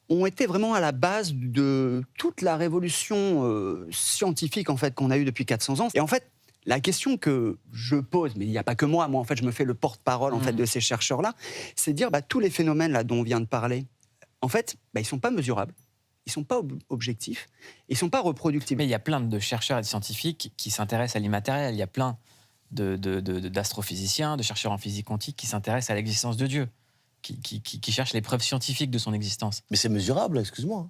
S3: ont été vraiment à la base de toute la révolution scientifique en fait, qu'on a eue depuis 400 ans. Et en fait, la question que je pose, mais il n'y a pas que moi en fait, je me fais le porte-parole en fait, de ces chercheurs-là, c'est de dire tous les phénomènes là, dont on vient de parler, en fait, ils ne sont pas mesurables, ils ne sont pas objectifs, ils ne sont pas reproductibles.
S1: Mais il y a plein de chercheurs et de scientifiques qui s'intéressent à l'immatériel. Il y a plein d'astrophysiciens, de chercheurs en physique quantique qui s'intéressent à l'existence de Dieu. Qui cherche les preuves scientifiques de son existence.
S2: Mais c'est mesurable, excuse-moi.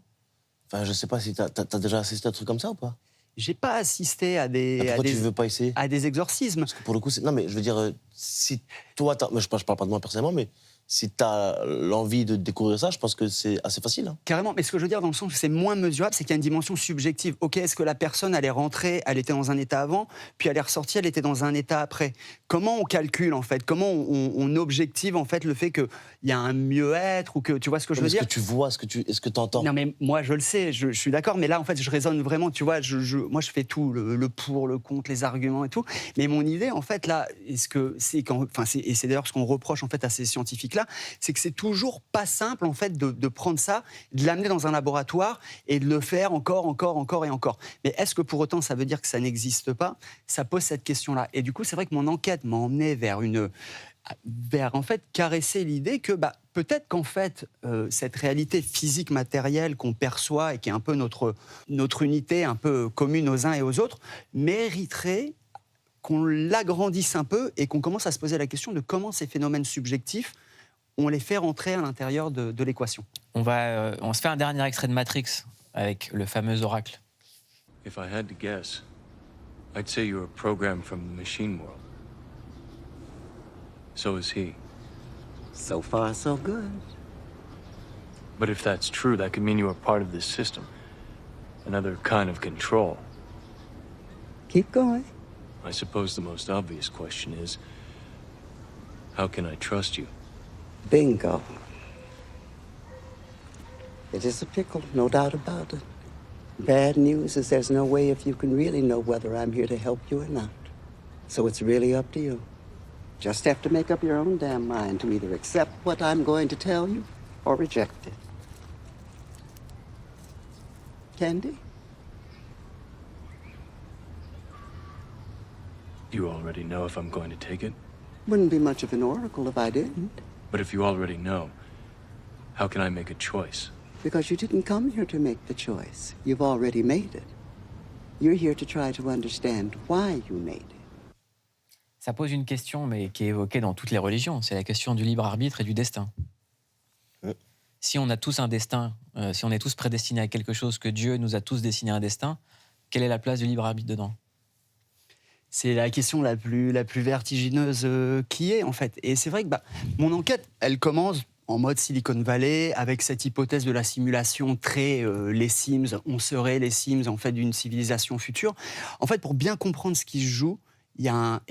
S2: Enfin, je sais pas si t'as déjà assisté à un truc comme ça ou pas?
S3: J'ai pas assisté à des...
S2: Pourquoi tu veux pas essayer?
S3: À des exorcismes.
S2: Parce que pour le coup, non mais je veux dire, si toi... je parle pas de moi personnellement, mais si tu as l'envie de découvrir ça, je pense que c'est assez facile. Hein.
S3: Carrément, mais ce que je veux dire dans le sens où c'est moins mesurable, c'est qu'il y a une dimension subjective. Ok, est-ce que la personne, elle est rentrée, elle était dans un état avant, puis elle est ressortie, elle était dans un état après. Comment on calcule, en fait? Comment on objective, en fait, le fait qu'il y a un mieux-être ou que, tu vois ce que je veux dire?
S2: Est-ce que tu vois, est-ce que tu entends?
S3: Non, mais moi, je le sais, je suis d'accord, mais là, en fait, je raisonne vraiment, tu vois, moi, je fais tout, le pour, le contre, les arguments et tout. Mais mon idée, en fait, là, et c'est d'ailleurs ce qu'on reproche, en fait, à ces scientifiques-là, c'est que c'est toujours pas simple, en fait, de prendre ça, de l'amener dans un laboratoire et de le faire encore et encore. Mais est-ce que pour autant, ça veut dire que ça n'existe pas? Ça pose cette question-là. Et du coup, c'est vrai que mon enquête m'a emmené vers en fait, caresser l'idée que peut-être qu'en fait, cette réalité physique matérielle qu'on perçoit et qui est un peu notre unité un peu commune aux uns et aux autres, mériterait qu'on l'agrandisse un peu et qu'on commence à se poser la question de comment ces phénomènes subjectifs, on les fait rentrer à l'intérieur de l'équation.
S1: On se fait un dernier extrait de Matrix avec le fameux oracle.
S8: If I had to guess, I'd say you're a program from the machine world. So is he.
S11: So far, so good.
S8: But if that's true, that could mean you are part of this system. Another kind of control.
S11: Keep going.
S8: I suppose the most obvious question is, how can I trust you?
S11: Bingo. It is a pickle, no doubt about it. Bad news is there's no way if you can really know whether I'm here to help you or not. So it's really up to you. Just have to make up your own damn mind to either accept what I'm going to tell you or reject it. Candy?
S8: You already know if I'm going to take it?
S11: Wouldn't be much of an oracle if I didn't.
S8: But if you already know, how can I make a choice?
S11: Because you didn't come here to make the choice. You've already made it. You're here to try to understand why you made it.
S1: Ça pose une question, mais qui est évoquée dans toutes les religions. C'est la question du libre arbitre et du destin. Si on a tous un destin, si on est tous prédestinés à quelque chose, que Dieu nous a tous destiné un destin, quelle est la place du libre arbitre dedans?
S3: C'est la question la plus vertigineuse qui est, en fait. Et c'est vrai que mon enquête, elle commence en mode Silicon Valley, avec cette hypothèse de la simulation très les Sims, on serait les Sims, en fait, d'une civilisation future. En fait, pour bien comprendre ce qui se joue, il y a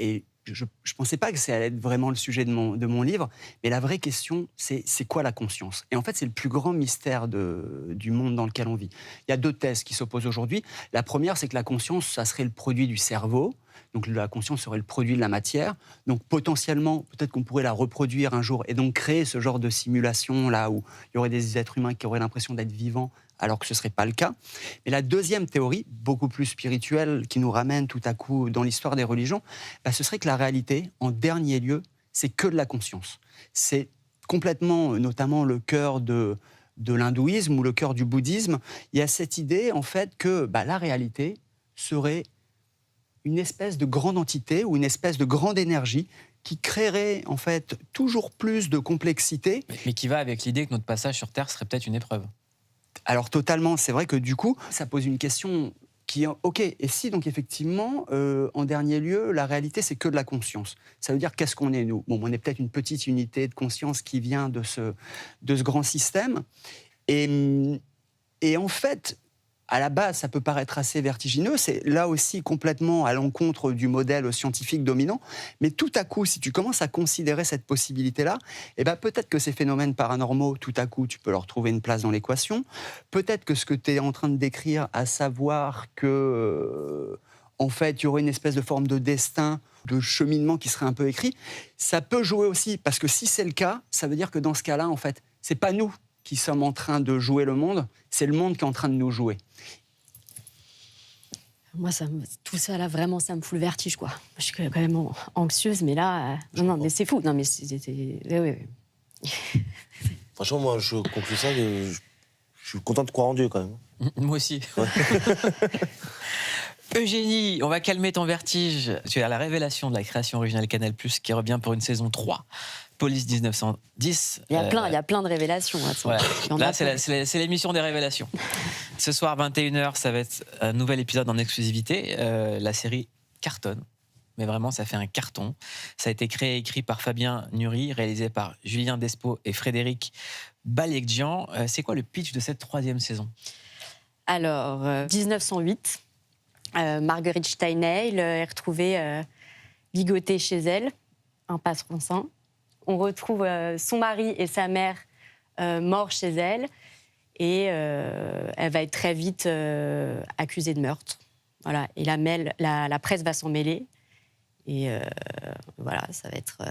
S3: je ne pensais pas que ça allait être vraiment le sujet de mon livre, mais la vraie question, c'est quoi la conscience? Et en fait, c'est le plus grand mystère du monde dans lequel on vit. Il y a deux thèses qui s'opposent aujourd'hui. La première, c'est que la conscience, ça serait le produit du cerveau. Donc la conscience serait le produit de la matière. Donc potentiellement, peut-être qu'on pourrait la reproduire un jour et donc créer ce genre de simulation là où il y aurait des êtres humains qui auraient l'impression d'être vivants alors que ce ne serait pas le cas. Mais la deuxième théorie, beaucoup plus spirituelle, qui nous ramène tout à coup dans l'histoire des religions, ce serait que la réalité, en dernier lieu, c'est que de la conscience. C'est complètement, notamment le cœur de l'hindouisme ou le cœur du bouddhisme. Il y a cette idée, en fait, que la réalité serait une espèce de grande entité ou une espèce de grande énergie qui créerait, en fait, toujours plus de complexité.
S1: Mais qui va avec l'idée que notre passage sur Terre serait peut-être une épreuve.
S3: Alors totalement, c'est vrai que du coup, ça pose une question qui est OK, et si donc effectivement, en dernier lieu, la réalité c'est que de la conscience. Ça veut dire qu'est-ce qu'on est nous? Bon, on est peut-être une petite unité de conscience qui vient de ce grand système, et en fait, à la base, ça peut paraître assez vertigineux, c'est là aussi complètement à l'encontre du modèle scientifique dominant, mais tout à coup, si tu commences à considérer cette possibilité-là, peut-être que ces phénomènes paranormaux, tout à coup, tu peux leur trouver une place dans l'équation, peut-être que ce que tu es en train de décrire, à savoir que, en fait, il y aurait une espèce de forme de destin, de cheminement qui serait un peu écrit, ça peut jouer aussi, parce que si c'est le cas, ça veut dire que dans ce cas-là, en fait, c'est pas nous qui sommes en train de jouer le monde, c'est le monde qui est en train de nous jouer.
S6: Moi, tout ça, là, vraiment, ça me fout le vertige, quoi. Je suis quand même anxieuse, mais là... non, mais c'est fou. Non, mais oui.
S2: Franchement, moi, je conclue ça, je suis content de croire en Dieu, quand même.
S1: Moi aussi. Ouais. Eugénie, on va calmer ton vertige. Tu es à la révélation de la création originale Canal+, qui revient pour une saison 3. Police 1910.
S6: Il y a plein de révélations.
S1: Voilà. Là, c'est l'émission des révélations. Ce soir, 21h, ça va être un nouvel épisode en exclusivité. La série cartonne. mais vraiment, ça fait un carton. Ça a été créé et écrit par Fabien Nury, réalisé par Julien Despo et Frédéric Balecgian. C'est quoi le pitch de cette 3e saison ?
S6: Alors, 1908, Marguerite Steinheil est retrouvée ligotée chez elle, impasse Ronsin. On retrouve son mari et sa mère morts chez elle, et elle va être très vite accusée de meurtre. Voilà. Et la presse va s'en mêler. Et voilà, ça va être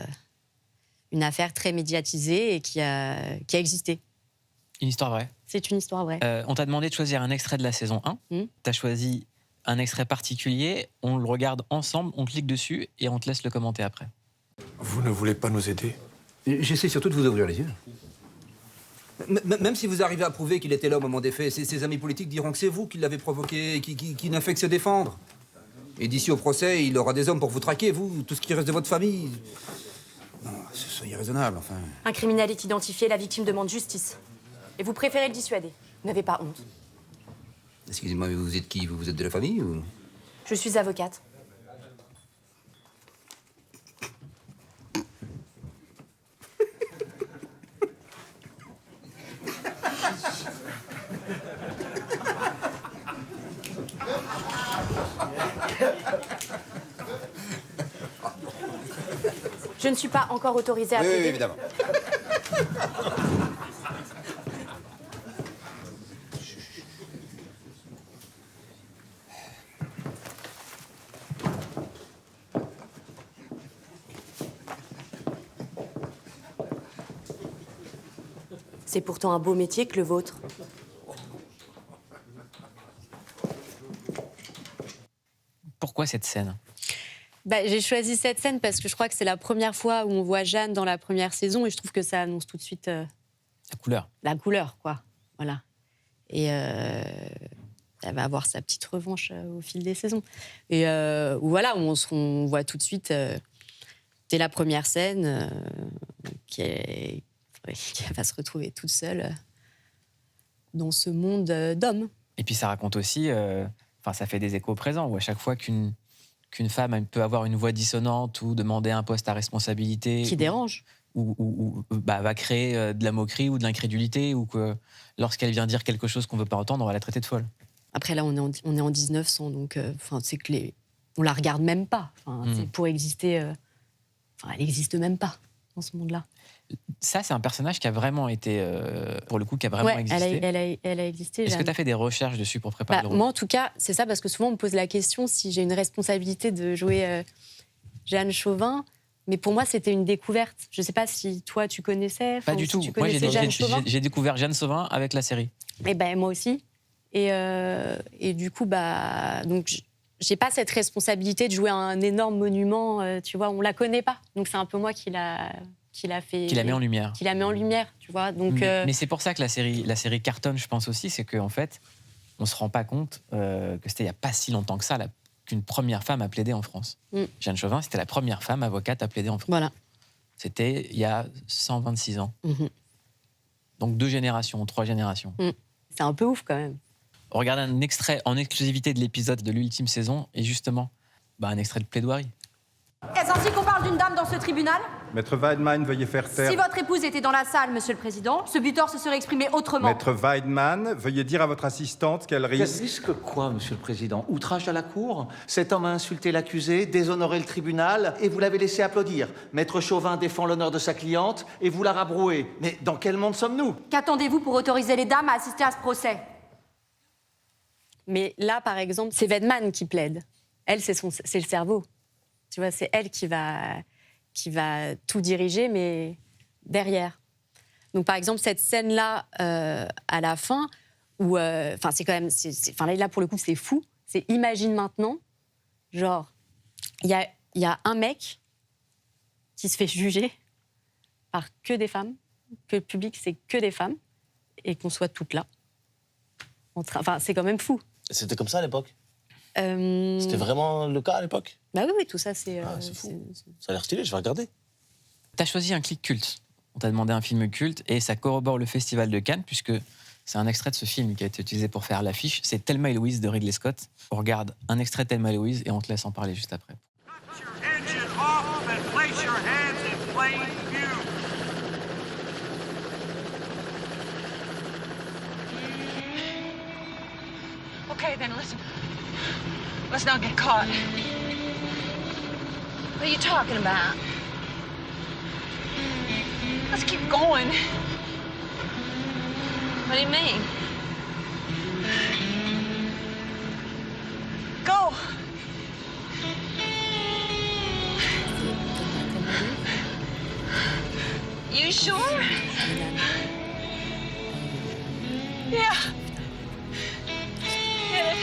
S6: une affaire très médiatisée et qui a existé.
S1: Une histoire vraie.
S6: C'est une histoire vraie.
S1: On t'a demandé de choisir un extrait de la saison 1. Tu as choisi un extrait particulier. On le regarde ensemble, on clique dessus et on te laisse le commenter après.
S12: Vous ne voulez pas nous aider ?
S13: J'essaie surtout de vous ouvrir les yeux. Même si vous arrivez à prouver qu'il était là au moment des faits, ses amis politiques diront que c'est vous qui l'avez provoqué, qui n'a fait que se défendre. Et d'ici au procès, il aura des hommes pour vous traquer, vous, tout ce qui reste de votre famille. Non, soyez raisonnable, enfin.
S14: Un criminel est identifié, la victime demande justice. Et vous préférez le dissuader. Vous n'avez pas honte.
S13: Excusez-moi, mais vous êtes qui? Vous êtes de la famille ou...
S14: Je suis avocate. Je ne suis pas encore autorisée à plaider.
S13: Oui, évidemment.
S14: C'est pourtant un beau métier que le vôtre.
S1: Pourquoi cette scène ?
S6: J'ai choisi cette scène parce que je crois que c'est la première fois où on voit Jeanne dans la première saison, et je trouve que ça annonce tout de suite
S1: la couleur.
S6: La couleur, quoi. Voilà. Et elle va avoir sa petite revanche au fil des saisons. Et où voilà, où on voit tout de suite, dès la première scène, qu'elle va se retrouver toute seule dans ce monde d'hommes.
S1: Et puis ça raconte aussi, ça fait des échos présents, où à chaque fois qu'une femme peut avoir une voix dissonante ou demander un poste à responsabilité...
S6: Qui dérange.
S1: Ou va créer de la moquerie ou de l'incrédulité, ou que lorsqu'elle vient dire quelque chose qu'on ne veut pas entendre, on va la traiter de folle.
S6: Après, là, on est en 1900, donc c'est que on la regarde même pas. C'est pour exister... elle n'existe même pas dans ce monde-là.
S1: Ça, c'est un personnage qui a vraiment été, pour le coup, qui a vraiment existé.
S6: Elle a existé.
S1: Est-ce que tu as fait des recherches dessus pour préparer le rôle ?
S6: Moi, en tout cas, c'est ça, parce que souvent, on me pose la question si j'ai une responsabilité de jouer Jeanne Chauvin. Mais pour moi, c'était une découverte. Je ne sais pas si toi, tu connaissais.
S1: Pas du tout. Moi, j'ai découvert Jeanne Chauvin avec la série.
S6: Et moi aussi. Et du coup, donc, j'ai pas cette responsabilité de jouer un énorme monument. Tu vois, on la connaît pas. Donc, c'est un peu moi qui la met en lumière. Qui la met en lumière, tu vois. Donc,
S1: mais c'est pour ça que la série cartonne, je pense aussi, c'est qu'en fait, on se rend pas compte que c'était il y a pas si longtemps que ça qu'une première femme a plaidé en France. Jeanne Chauvin, c'était la première femme avocate à plaider en France.
S6: Voilà.
S1: C'était il y a 126 ans. Donc 2 générations, 3 générations.
S6: C'est un peu ouf quand même.
S1: On regarde un extrait en exclusivité de l'épisode de l'ultime saison, et justement, un extrait de plaidoirie.
S14: Est-ce ainsi qu'on parle d'une dame dans ce tribunal ?
S15: Maître Weidmann, veuillez faire taire.
S14: Si votre épouse était dans la salle, Monsieur le Président, ce butor se serait exprimé autrement.
S15: Maître Weidmann, veuillez dire à votre assistante qu'elle risque...
S16: Qu'elle risque quoi, Monsieur le Président ? Outrage à la cour ? Cet homme a insulté l'accusé, déshonoré le tribunal, et vous l'avez laissé applaudir. Maître Chauvin défend l'honneur de sa cliente, et vous la rabrouez. Mais dans quel monde sommes-nous ?
S14: Qu'attendez-vous pour autoriser les dames à assister à ce procès ?
S6: Mais là, par exemple, c'est Weidmann qui plaide. Elle, c'est le cerveau. Tu vois, c'est elle qui va tout diriger, mais derrière. Donc, par exemple, cette scène-là, à la fin, où... c'est quand même... là, pour le coup, c'est fou. C'est imagine maintenant, genre, il y a un mec qui se fait juger par que des femmes, que le public, c'est que des femmes, et qu'on soit toutes là. C'est quand même fou.
S2: C'était comme ça à l'époque ? C'était vraiment le cas à l'époque ?
S6: Oui, tout ça, c'est...
S2: c'est fou. Ça a l'air stylé, je vais regarder.
S1: T'as choisi un clic culte. On t'a demandé un film culte, et ça corrobore le Festival de Cannes, puisque c'est un extrait de ce film qui a été utilisé pour faire l'affiche. C'est Thelma et Louise de Ridley Scott. On regarde un extrait de Thelma et Louise, et on te laisse en parler juste après.
S17: then. Listen. Let's not get caught. What are you talking about? Let's keep going. What do you mean? Go! You sure? Yeah. Get it.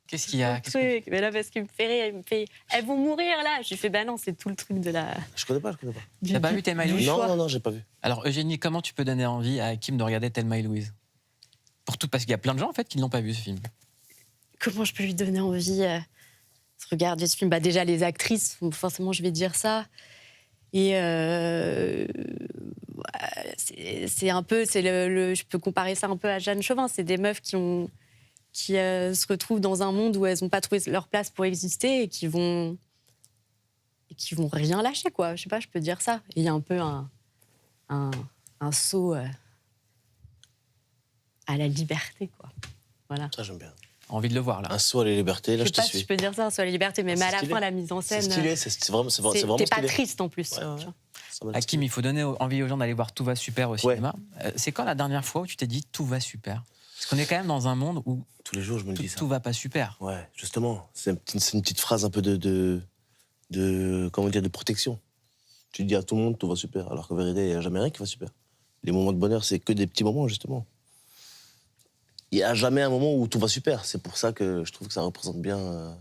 S1: Qu'est-ce qu'il y a?
S6: Truc. Mais là, parce qu'il me fait rire, il me fait elles vont mourir là. Je lui fais bah non, c'est tout le truc de la.
S2: Je connais pas.
S1: T'as pas vu Thelma et Louise?
S2: Non, j'ai pas vu.
S1: Alors Eugénie, comment tu peux donner envie à Kim de regarder Thelma et Louise? Pour tout, parce qu'il y a plein de gens en fait qui ne l'ont pas vu ce film.
S6: Comment je peux lui donner envie de regarder ce film? Bah déjà les actrices, forcément je vais dire ça. Et c'est un peu, je peux comparer ça un peu à Jeanne Chauvin. C'est des meufs qui se retrouvent dans un monde où elles n'ont pas trouvé leur place pour exister et qui vont rien lâcher, quoi. Je sais pas, je peux dire ça. Et il y a un peu un saut à la liberté, quoi. Voilà.
S2: Ça, j'aime bien.
S1: Envie de le voir, là.
S2: Un saut à la liberté, là,
S6: je sais pas si je peux dire ça, un saut à la liberté, mais à la fin, la mise en scène...
S2: C'est stylé, c'est vraiment stylé.
S6: T'es pas triste, en plus.
S1: Ouais. Kim, il faut donner envie aux gens d'aller voir Tout va super au cinéma. C'est quand la dernière fois où tu t'es dit Tout va super? Parce qu'on est quand même dans un monde où
S2: tous les jours je me dis ça.
S1: Tout va pas super.
S2: Ouais, justement, c'est une petite phrase un peu de comment dire, de protection. Tu dis à tout le monde tout va super, alors qu'en vérité il n'y a jamais rien qui va super. Les moments de bonheur c'est que des petits moments justement. Il n'y a jamais un moment où tout va super. C'est pour ça que je trouve que ça représente bien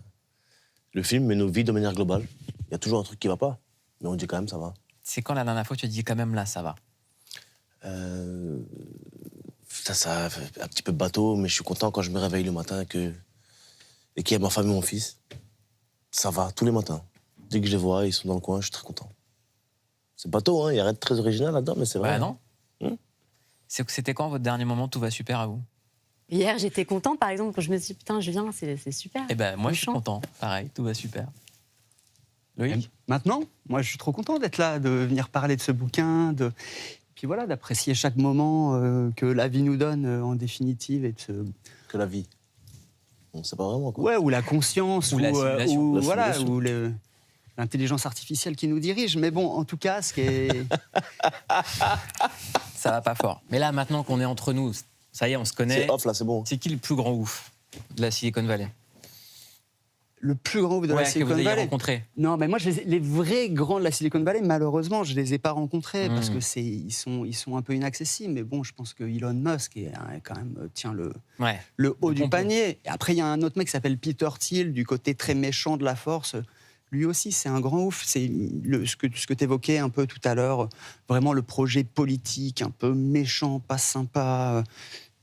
S2: le film, mais nos vies de manière globale. Il y a toujours un truc qui va pas, mais on dit quand même ça va.
S1: C'est quand la dernière fois que tu te dis quand même là ça va?
S2: Ça un petit peu bateau, mais je suis content quand je me réveille le matin et qu'il y a ma femme et mon fils. Ça va, tous les matins. Dès que je les vois, ils sont dans le coin, je suis très content. C'est bateau, hein, il n'y a rien de très original là-dedans, mais c'est vrai.
S1: Bah non. C'était quand votre dernier moment Tout va super à vous?
S6: Hier, j'étais contente, par exemple, quand je me suis dit, putain, Julien, c'est super.
S1: Eh ben, moi, je suis content. Pareil, tout va super. Loïc?
S3: Maintenant, moi, je suis trop content d'être là, de venir parler de ce bouquin, puis voilà, d'apprécier chaque moment que la vie nous donne, en définitive, et
S2: Que la vie. On sait pas vraiment, quoi.
S3: Ouais, ou la conscience,
S1: ou la simulation.
S3: Voilà, ou l'intelligence artificielle qui nous dirige. Mais bon, en tout cas, ce qui est...
S1: Ça va pas fort. Mais là, maintenant qu'on est entre nous, ça y est, on se connaît.
S2: C'est off, là, c'est bon.
S1: C'est qui le plus grand ouf de la Silicon Valley?
S3: Le plus grand ouf de la Silicon
S1: que vous
S3: Valley.
S1: ayez rencontré.
S3: Non, mais moi, les vrais grands de la Silicon Valley, malheureusement, je les ai pas rencontrés parce que ils sont un peu inaccessibles. Mais bon, je pense que Elon Musk quand même tient le haut du panier. Et après, il y a un autre mec qui s'appelle Peter Thiel, du côté très méchant de la force. Lui aussi, c'est un grand ouf. C'est ce que tu évoquais un peu tout à l'heure, vraiment le projet politique, un peu méchant, pas sympa.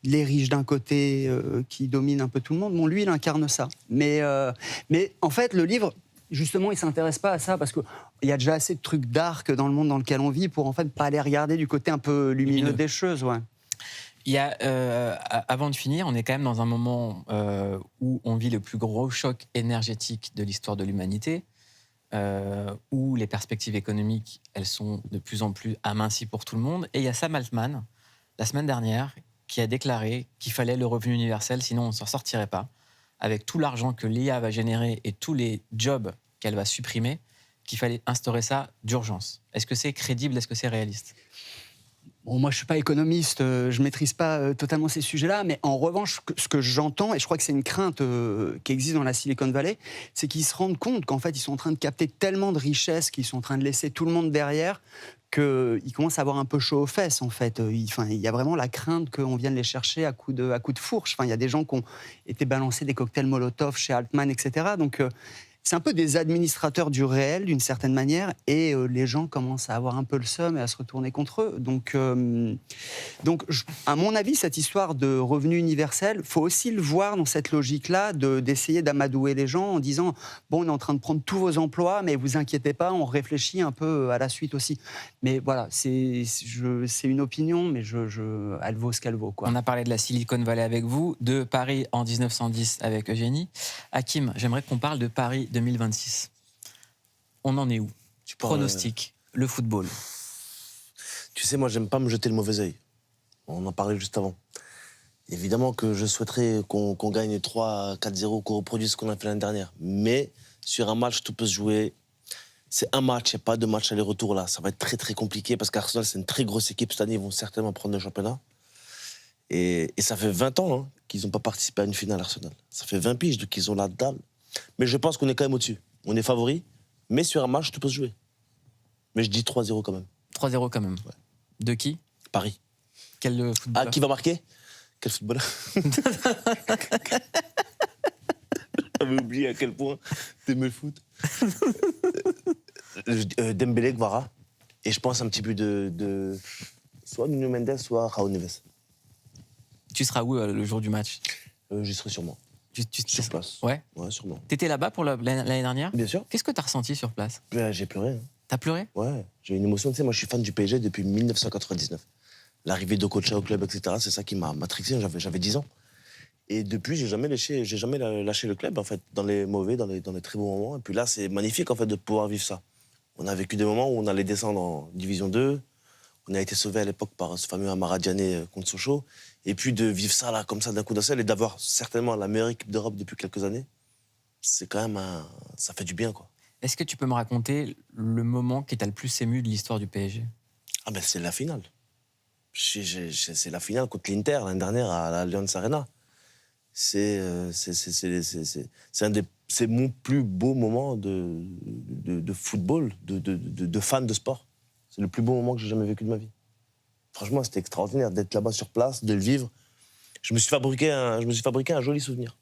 S3: Les riches d'un côté qui dominent un peu tout le monde. Bon, lui, il incarne ça. Mais en fait, le livre, justement, il ne s'intéresse pas à ça parce qu'il y a déjà assez de trucs dark dans le monde dans lequel on vit pour en fait pas aller regarder du côté un peu lumineux des choses. Ouais.
S1: Il y a, avant de finir, on est quand même dans un moment où on vit le plus gros choc énergétique de l'histoire de l'humanité, où les perspectives économiques, elles sont de plus en plus amincies pour tout le monde. Et il y a Sam Altman, la semaine dernière, qui a déclaré qu'il fallait le revenu universel, sinon on ne s'en sortirait pas, avec tout l'argent que l'IA va générer et tous les jobs qu'elle va supprimer, qu'il fallait instaurer ça d'urgence. Est-ce que c'est crédible? Est-ce que c'est réaliste?
S3: Bon, moi, je ne suis pas économiste, je ne maîtrise pas totalement ces sujets-là, mais en revanche, ce que j'entends, et je crois que c'est une crainte qui existe dans la Silicon Valley, c'est qu'ils se rendent compte qu'en fait, ils sont en train de capter tellement de richesses, qu'ils sont en train de laisser tout le monde derrière, qu'il commence à avoir un peu chaud aux fesses, en fait. Il y a vraiment la crainte qu'on vienne les chercher à coups de fourche. Enfin, il y a des gens qui ont été balancés des cocktails Molotov chez Altman, etc. Donc, c'est un peu des administrateurs du réel, d'une certaine manière, et les gens commencent à avoir un peu le seum et à se retourner contre eux. Donc, à mon avis, cette histoire de revenu universel, il faut aussi le voir dans cette logique-là d'essayer d'amadouer les gens en disant « Bon, on est en train de prendre tous vos emplois, mais vous inquiétez pas, on réfléchit un peu à la suite aussi. » Mais voilà, c'est une opinion, mais elle vaut ce qu'elle vaut, quoi.
S1: On a parlé de la Silicon Valley avec vous, de Paris en 1910 avec Eugénie. Hakim, j'aimerais qu'on parle de Paris 2026. On en est où? Pronostic, le football.
S2: Tu sais, moi, j'aime pas me jeter le mauvais œil. On en parlait juste avant. Évidemment que je souhaiterais qu'on gagne 3-4-0, qu'on reproduise ce qu'on a fait l'année dernière. Mais sur un match, tout peut se jouer. C'est un match, il n'y a pas de match aller-retour là. Ça va être très très compliqué parce qu'Arsenal, c'est une très grosse équipe. Cette année, ils vont certainement prendre le championnat. Et ça fait 20 ans hein, qu'ils n'ont pas participé à une finale Arsenal. Ça fait 20 piges qu'ils ont la dalle. Mais je pense qu'on est quand même au-dessus. On est favori, mais sur un match, tout peut se jouer. Mais je dis 3-0 quand même.
S1: 3-0 quand même.
S2: Ouais.
S1: De qui?
S2: Paris.
S1: Quel footballeur?
S2: Ah, qui va marquer? Quel footballeur? J'avais oublié à quel point t'aimais le foot. Dembélé, Guevara. Et je pense un petit peu de soit Nuno Mendes, soit Raul Neves.
S1: Tu seras où le jour du match?
S2: J'y serai sûrement.
S1: Sur
S2: place.
S1: Ouais.
S2: Ouais, sûrement.
S1: T'étais là-bas pour l'année dernière?
S2: Bien sûr.
S1: Qu'est-ce que t'as ressenti sur place?
S2: J'ai pleuré. Hein.
S1: T'as pleuré?
S2: Ouais, j'ai une émotion. Tu sais, moi, je suis fan du PSG depuis 1999. L'arrivée d'Okocha au club, etc., c'est ça qui m'a matrixé. J'avais 10 ans. Et depuis, j'ai jamais lâché le club, en fait, dans les mauvais, dans les très bons moments. Et puis là, c'est magnifique, en fait, de pouvoir vivre ça. On a vécu des moments où on allait descendre en Division 2. On a été sauvé à l'époque par ce fameux Amara Diané contre Sochaux. Et puis de vivre ça, là, comme ça, d'un coup d'un seul, et d'avoir certainement la meilleure équipe d'Europe depuis quelques années, c'est quand même ça fait du bien, quoi.
S1: Est-ce que tu peux me raconter le moment qui t'a le plus ému de l'histoire du PSG?
S2: Ah ben, c'est la finale. C'est la finale contre l'Inter, l'année dernière, à l'Allianz Arena. C'est mon plus beau moment de football, de fan de sport. C'est le plus beau moment que j'ai jamais vécu de ma vie. Franchement, c'était extraordinaire d'être là-bas sur place, de le vivre. Je me suis fabriqué un joli souvenir.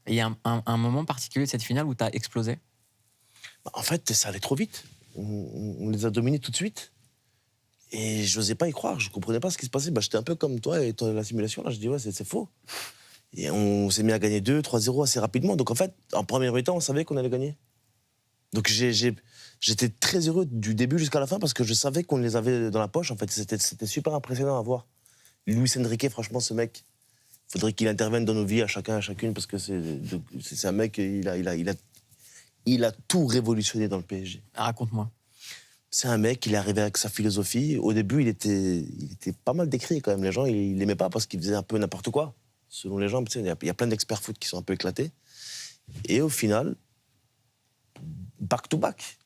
S1: Et il y a un moment particulier de cette finale où t'as explosé?
S2: En fait, ça allait trop vite. On les a dominés tout de suite. Et je n'osais pas y croire. Je ne comprenais pas ce qui se passait. J'étais un peu comme toi et la simulation. Là, je dis, ouais, c'est faux. Et on s'est mis à gagner 2-3-0 assez rapidement. Donc en fait, en première mi-temps, on savait qu'on allait gagner. Donc j'étais très heureux du début jusqu'à la fin parce que je savais qu'on les avait dans la poche. En fait, c'était super impressionnant à voir. Luis Enrique, franchement, ce mec, il faudrait qu'il intervienne dans nos vies à chacun, à chacune, parce que c'est un mec, il a tout révolutionné dans le PSG.
S1: Raconte-moi.
S2: C'est un mec, il est arrivé avec sa philosophie. Au début, il était pas mal décrit quand même. Les gens, ils l'aimaient pas parce qu'il faisait un peu n'importe quoi. Selon les gens, il y a plein d'experts foot qui sont un peu éclatés. Et au final, back to back.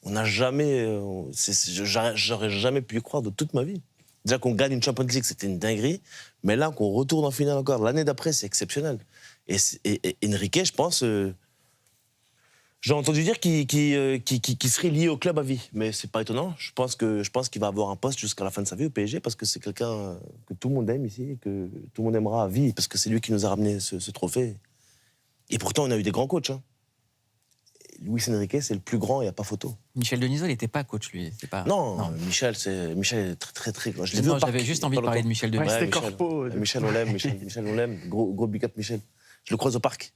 S2: On n'a jamais... J'aurais jamais pu y croire de toute ma vie. Déjà qu'on gagne une Champions League, c'était une dinguerie. Mais là, qu'on retourne en finale encore, l'année d'après, c'est exceptionnel. Et Enrique, je pense... j'ai entendu dire qu'il serait lié au club à vie. Mais c'est pas étonnant. Je pense qu'il va avoir un poste jusqu'à la fin de sa vie au PSG parce que c'est quelqu'un que tout le monde aime ici, que tout le monde aimera à vie, parce que c'est lui qui nous a ramené ce trophée. Et pourtant, on a eu des grands coachs. Hein. Luis Enrique, c'est le plus grand, il n'y a pas photo.
S1: Michel Denisot, il n'était pas coach, lui. Pas...
S2: Non, Michel est très, très grand.
S1: J'avais juste envie de parler de Michel Denisot.
S2: Ouais, c'était corpo. Michel, on l'aime. Michel, on l'aime. Gros big up, Michel. Je le croise au parc.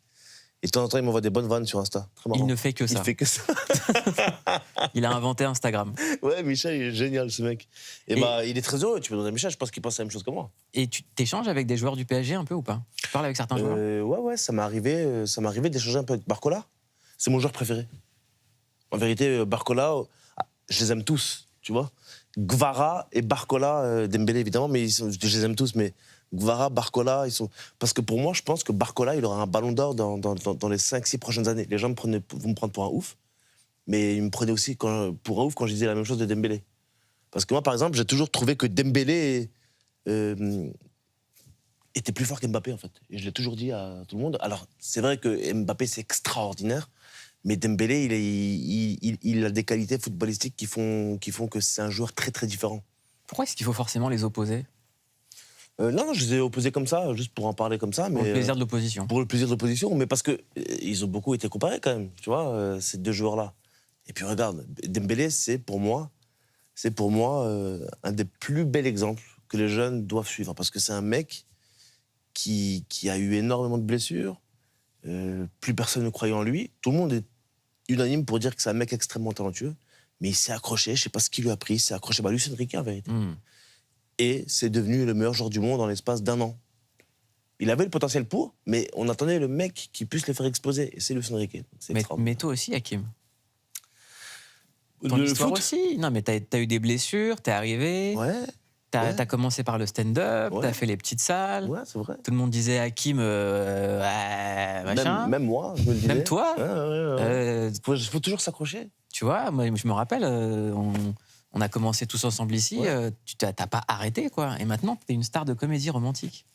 S2: Et de temps en temps, il m'envoie des bonnes vannes sur Insta. Très marrant.
S1: Il ne fait que ça.
S2: Il fait que ça.
S1: Il a inventé Instagram.
S2: Ouais, Michel, il est génial, ce mec. Et il est très heureux. Tu peux demander à Michel, je pense qu'il pense la même chose que moi.
S1: Et tu t'échanges avec des joueurs du PSG un peu ou pas? Tu parles avec certains joueurs?
S2: Ouais, ça m'est arrivé d'échanger un peu avec Barcola. C'est mon joueur préféré. En vérité, Barcola, je les aime tous, tu vois. Guevara et Barcola, Dembélé évidemment, mais je les aime tous, mais Guevara, Barcola, ils sont... Parce que pour moi, je pense que Barcola, il aura un ballon d'or dans les 5-6 prochaines années. Les gens vont me prendre pour un ouf, mais ils me prenaient aussi pour un ouf quand je disais la même chose de Dembélé. Parce que moi, par exemple, j'ai toujours trouvé que Dembélé était plus fort qu'Mbappé, en fait. Et je l'ai toujours dit à tout le monde. Alors, c'est vrai que Mbappé, c'est extraordinaire, Mais Dembélé, il a des qualités footballistiques qui font que c'est un joueur très très différent.
S1: Pourquoi est-ce qu'il faut forcément les opposer?
S2: Non, je les ai opposés comme ça, juste pour en parler comme ça.
S1: Pour
S2: mais,
S1: le plaisir de l'opposition.
S2: Pour le plaisir de l'opposition, mais parce que ils ont beaucoup été comparés quand même, tu vois, ces deux joueurs-là. Et puis regarde, Dembélé, c'est pour moi un des plus bels exemples que les jeunes doivent suivre, parce que c'est un mec qui a eu énormément de blessures, plus personne ne croyait en lui, tout le monde est unanime pour dire que c'est un mec extrêmement talentueux, mais il s'est accroché, je sais pas ce qu'il lui a pris, il s'est accroché, Luis Enrique en vérité. Et c'est devenu le meilleur joueur du monde en l'espace d'1 an. Il avait le potentiel pour, mais on attendait le mec qui puisse les faire exploser, et c'est Luis Enrique.
S1: Mais toi aussi, Hakim. Ton
S2: Le
S1: histoire
S2: foot
S1: aussi. Non, mais t'as eu des blessures, t'es arrivé.
S2: Ouais.
S1: T'as commencé par le stand-up, t'as fait les petites salles.
S2: Ouais, c'est vrai.
S1: Tout le monde disait Hakim, machin.
S2: Même moi, je me le disais.
S1: Même toi.
S2: Faut toujours s'accrocher.
S1: Tu vois, moi, je me rappelle, on a commencé tous ensemble ici, tu t'as pas arrêté, quoi. Et maintenant, t'es une star de comédie romantique.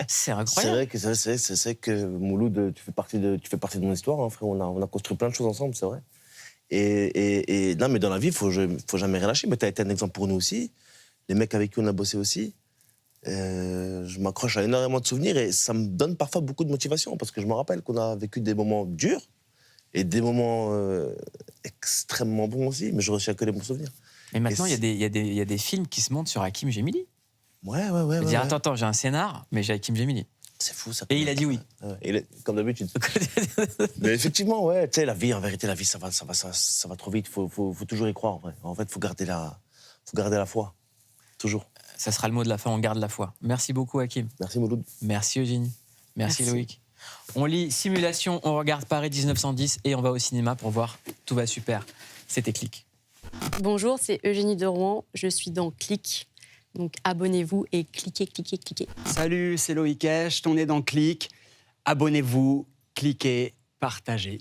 S1: C'est incroyable.
S2: C'est vrai que Mouloud, tu fais partie de mon histoire, hein, frère. On a construit plein de choses ensemble, c'est vrai. Et non, mais dans la vie, faut jamais rien lâcher. Mais t'as été un exemple pour nous aussi. Les mecs avec qui on a bossé aussi. Je m'accroche à énormément de souvenirs et ça me donne parfois beaucoup de motivation parce que je me rappelle qu'on a vécu des moments durs et des moments extrêmement bons aussi, mais je retiens que les bons souvenirs.
S1: Mais maintenant, il y a des films qui se montent sur Hakim Gemili.
S2: Ouais.
S1: Dire, attends, j'ai un scénar, mais j'ai Hakim Gemili.
S2: C'est fou, ça.
S1: Et il a dit oui.
S2: Comme d'habitude. Mais effectivement, ouais, tu sais, la vie, en vérité, ça va trop vite. Faut toujours y croire, en vrai. En fait, faut garder la foi. Toujours.
S1: Ça sera le mot de la fin, on garde la foi. Merci beaucoup, Hakim.
S2: Merci, Mouloud.
S1: Merci, Eugénie. Merci, Loïc. On lit Simulation, on regarde Paris 1910 et on va au cinéma pour voir Tout va super. C'était Click.
S6: Bonjour, c'est Eugénie de Rouen. Je suis dans Click. Donc abonnez-vous et cliquez.
S3: Salut, c'est Loïc Echt, on est dans Click. Abonnez-vous, cliquez, partagez.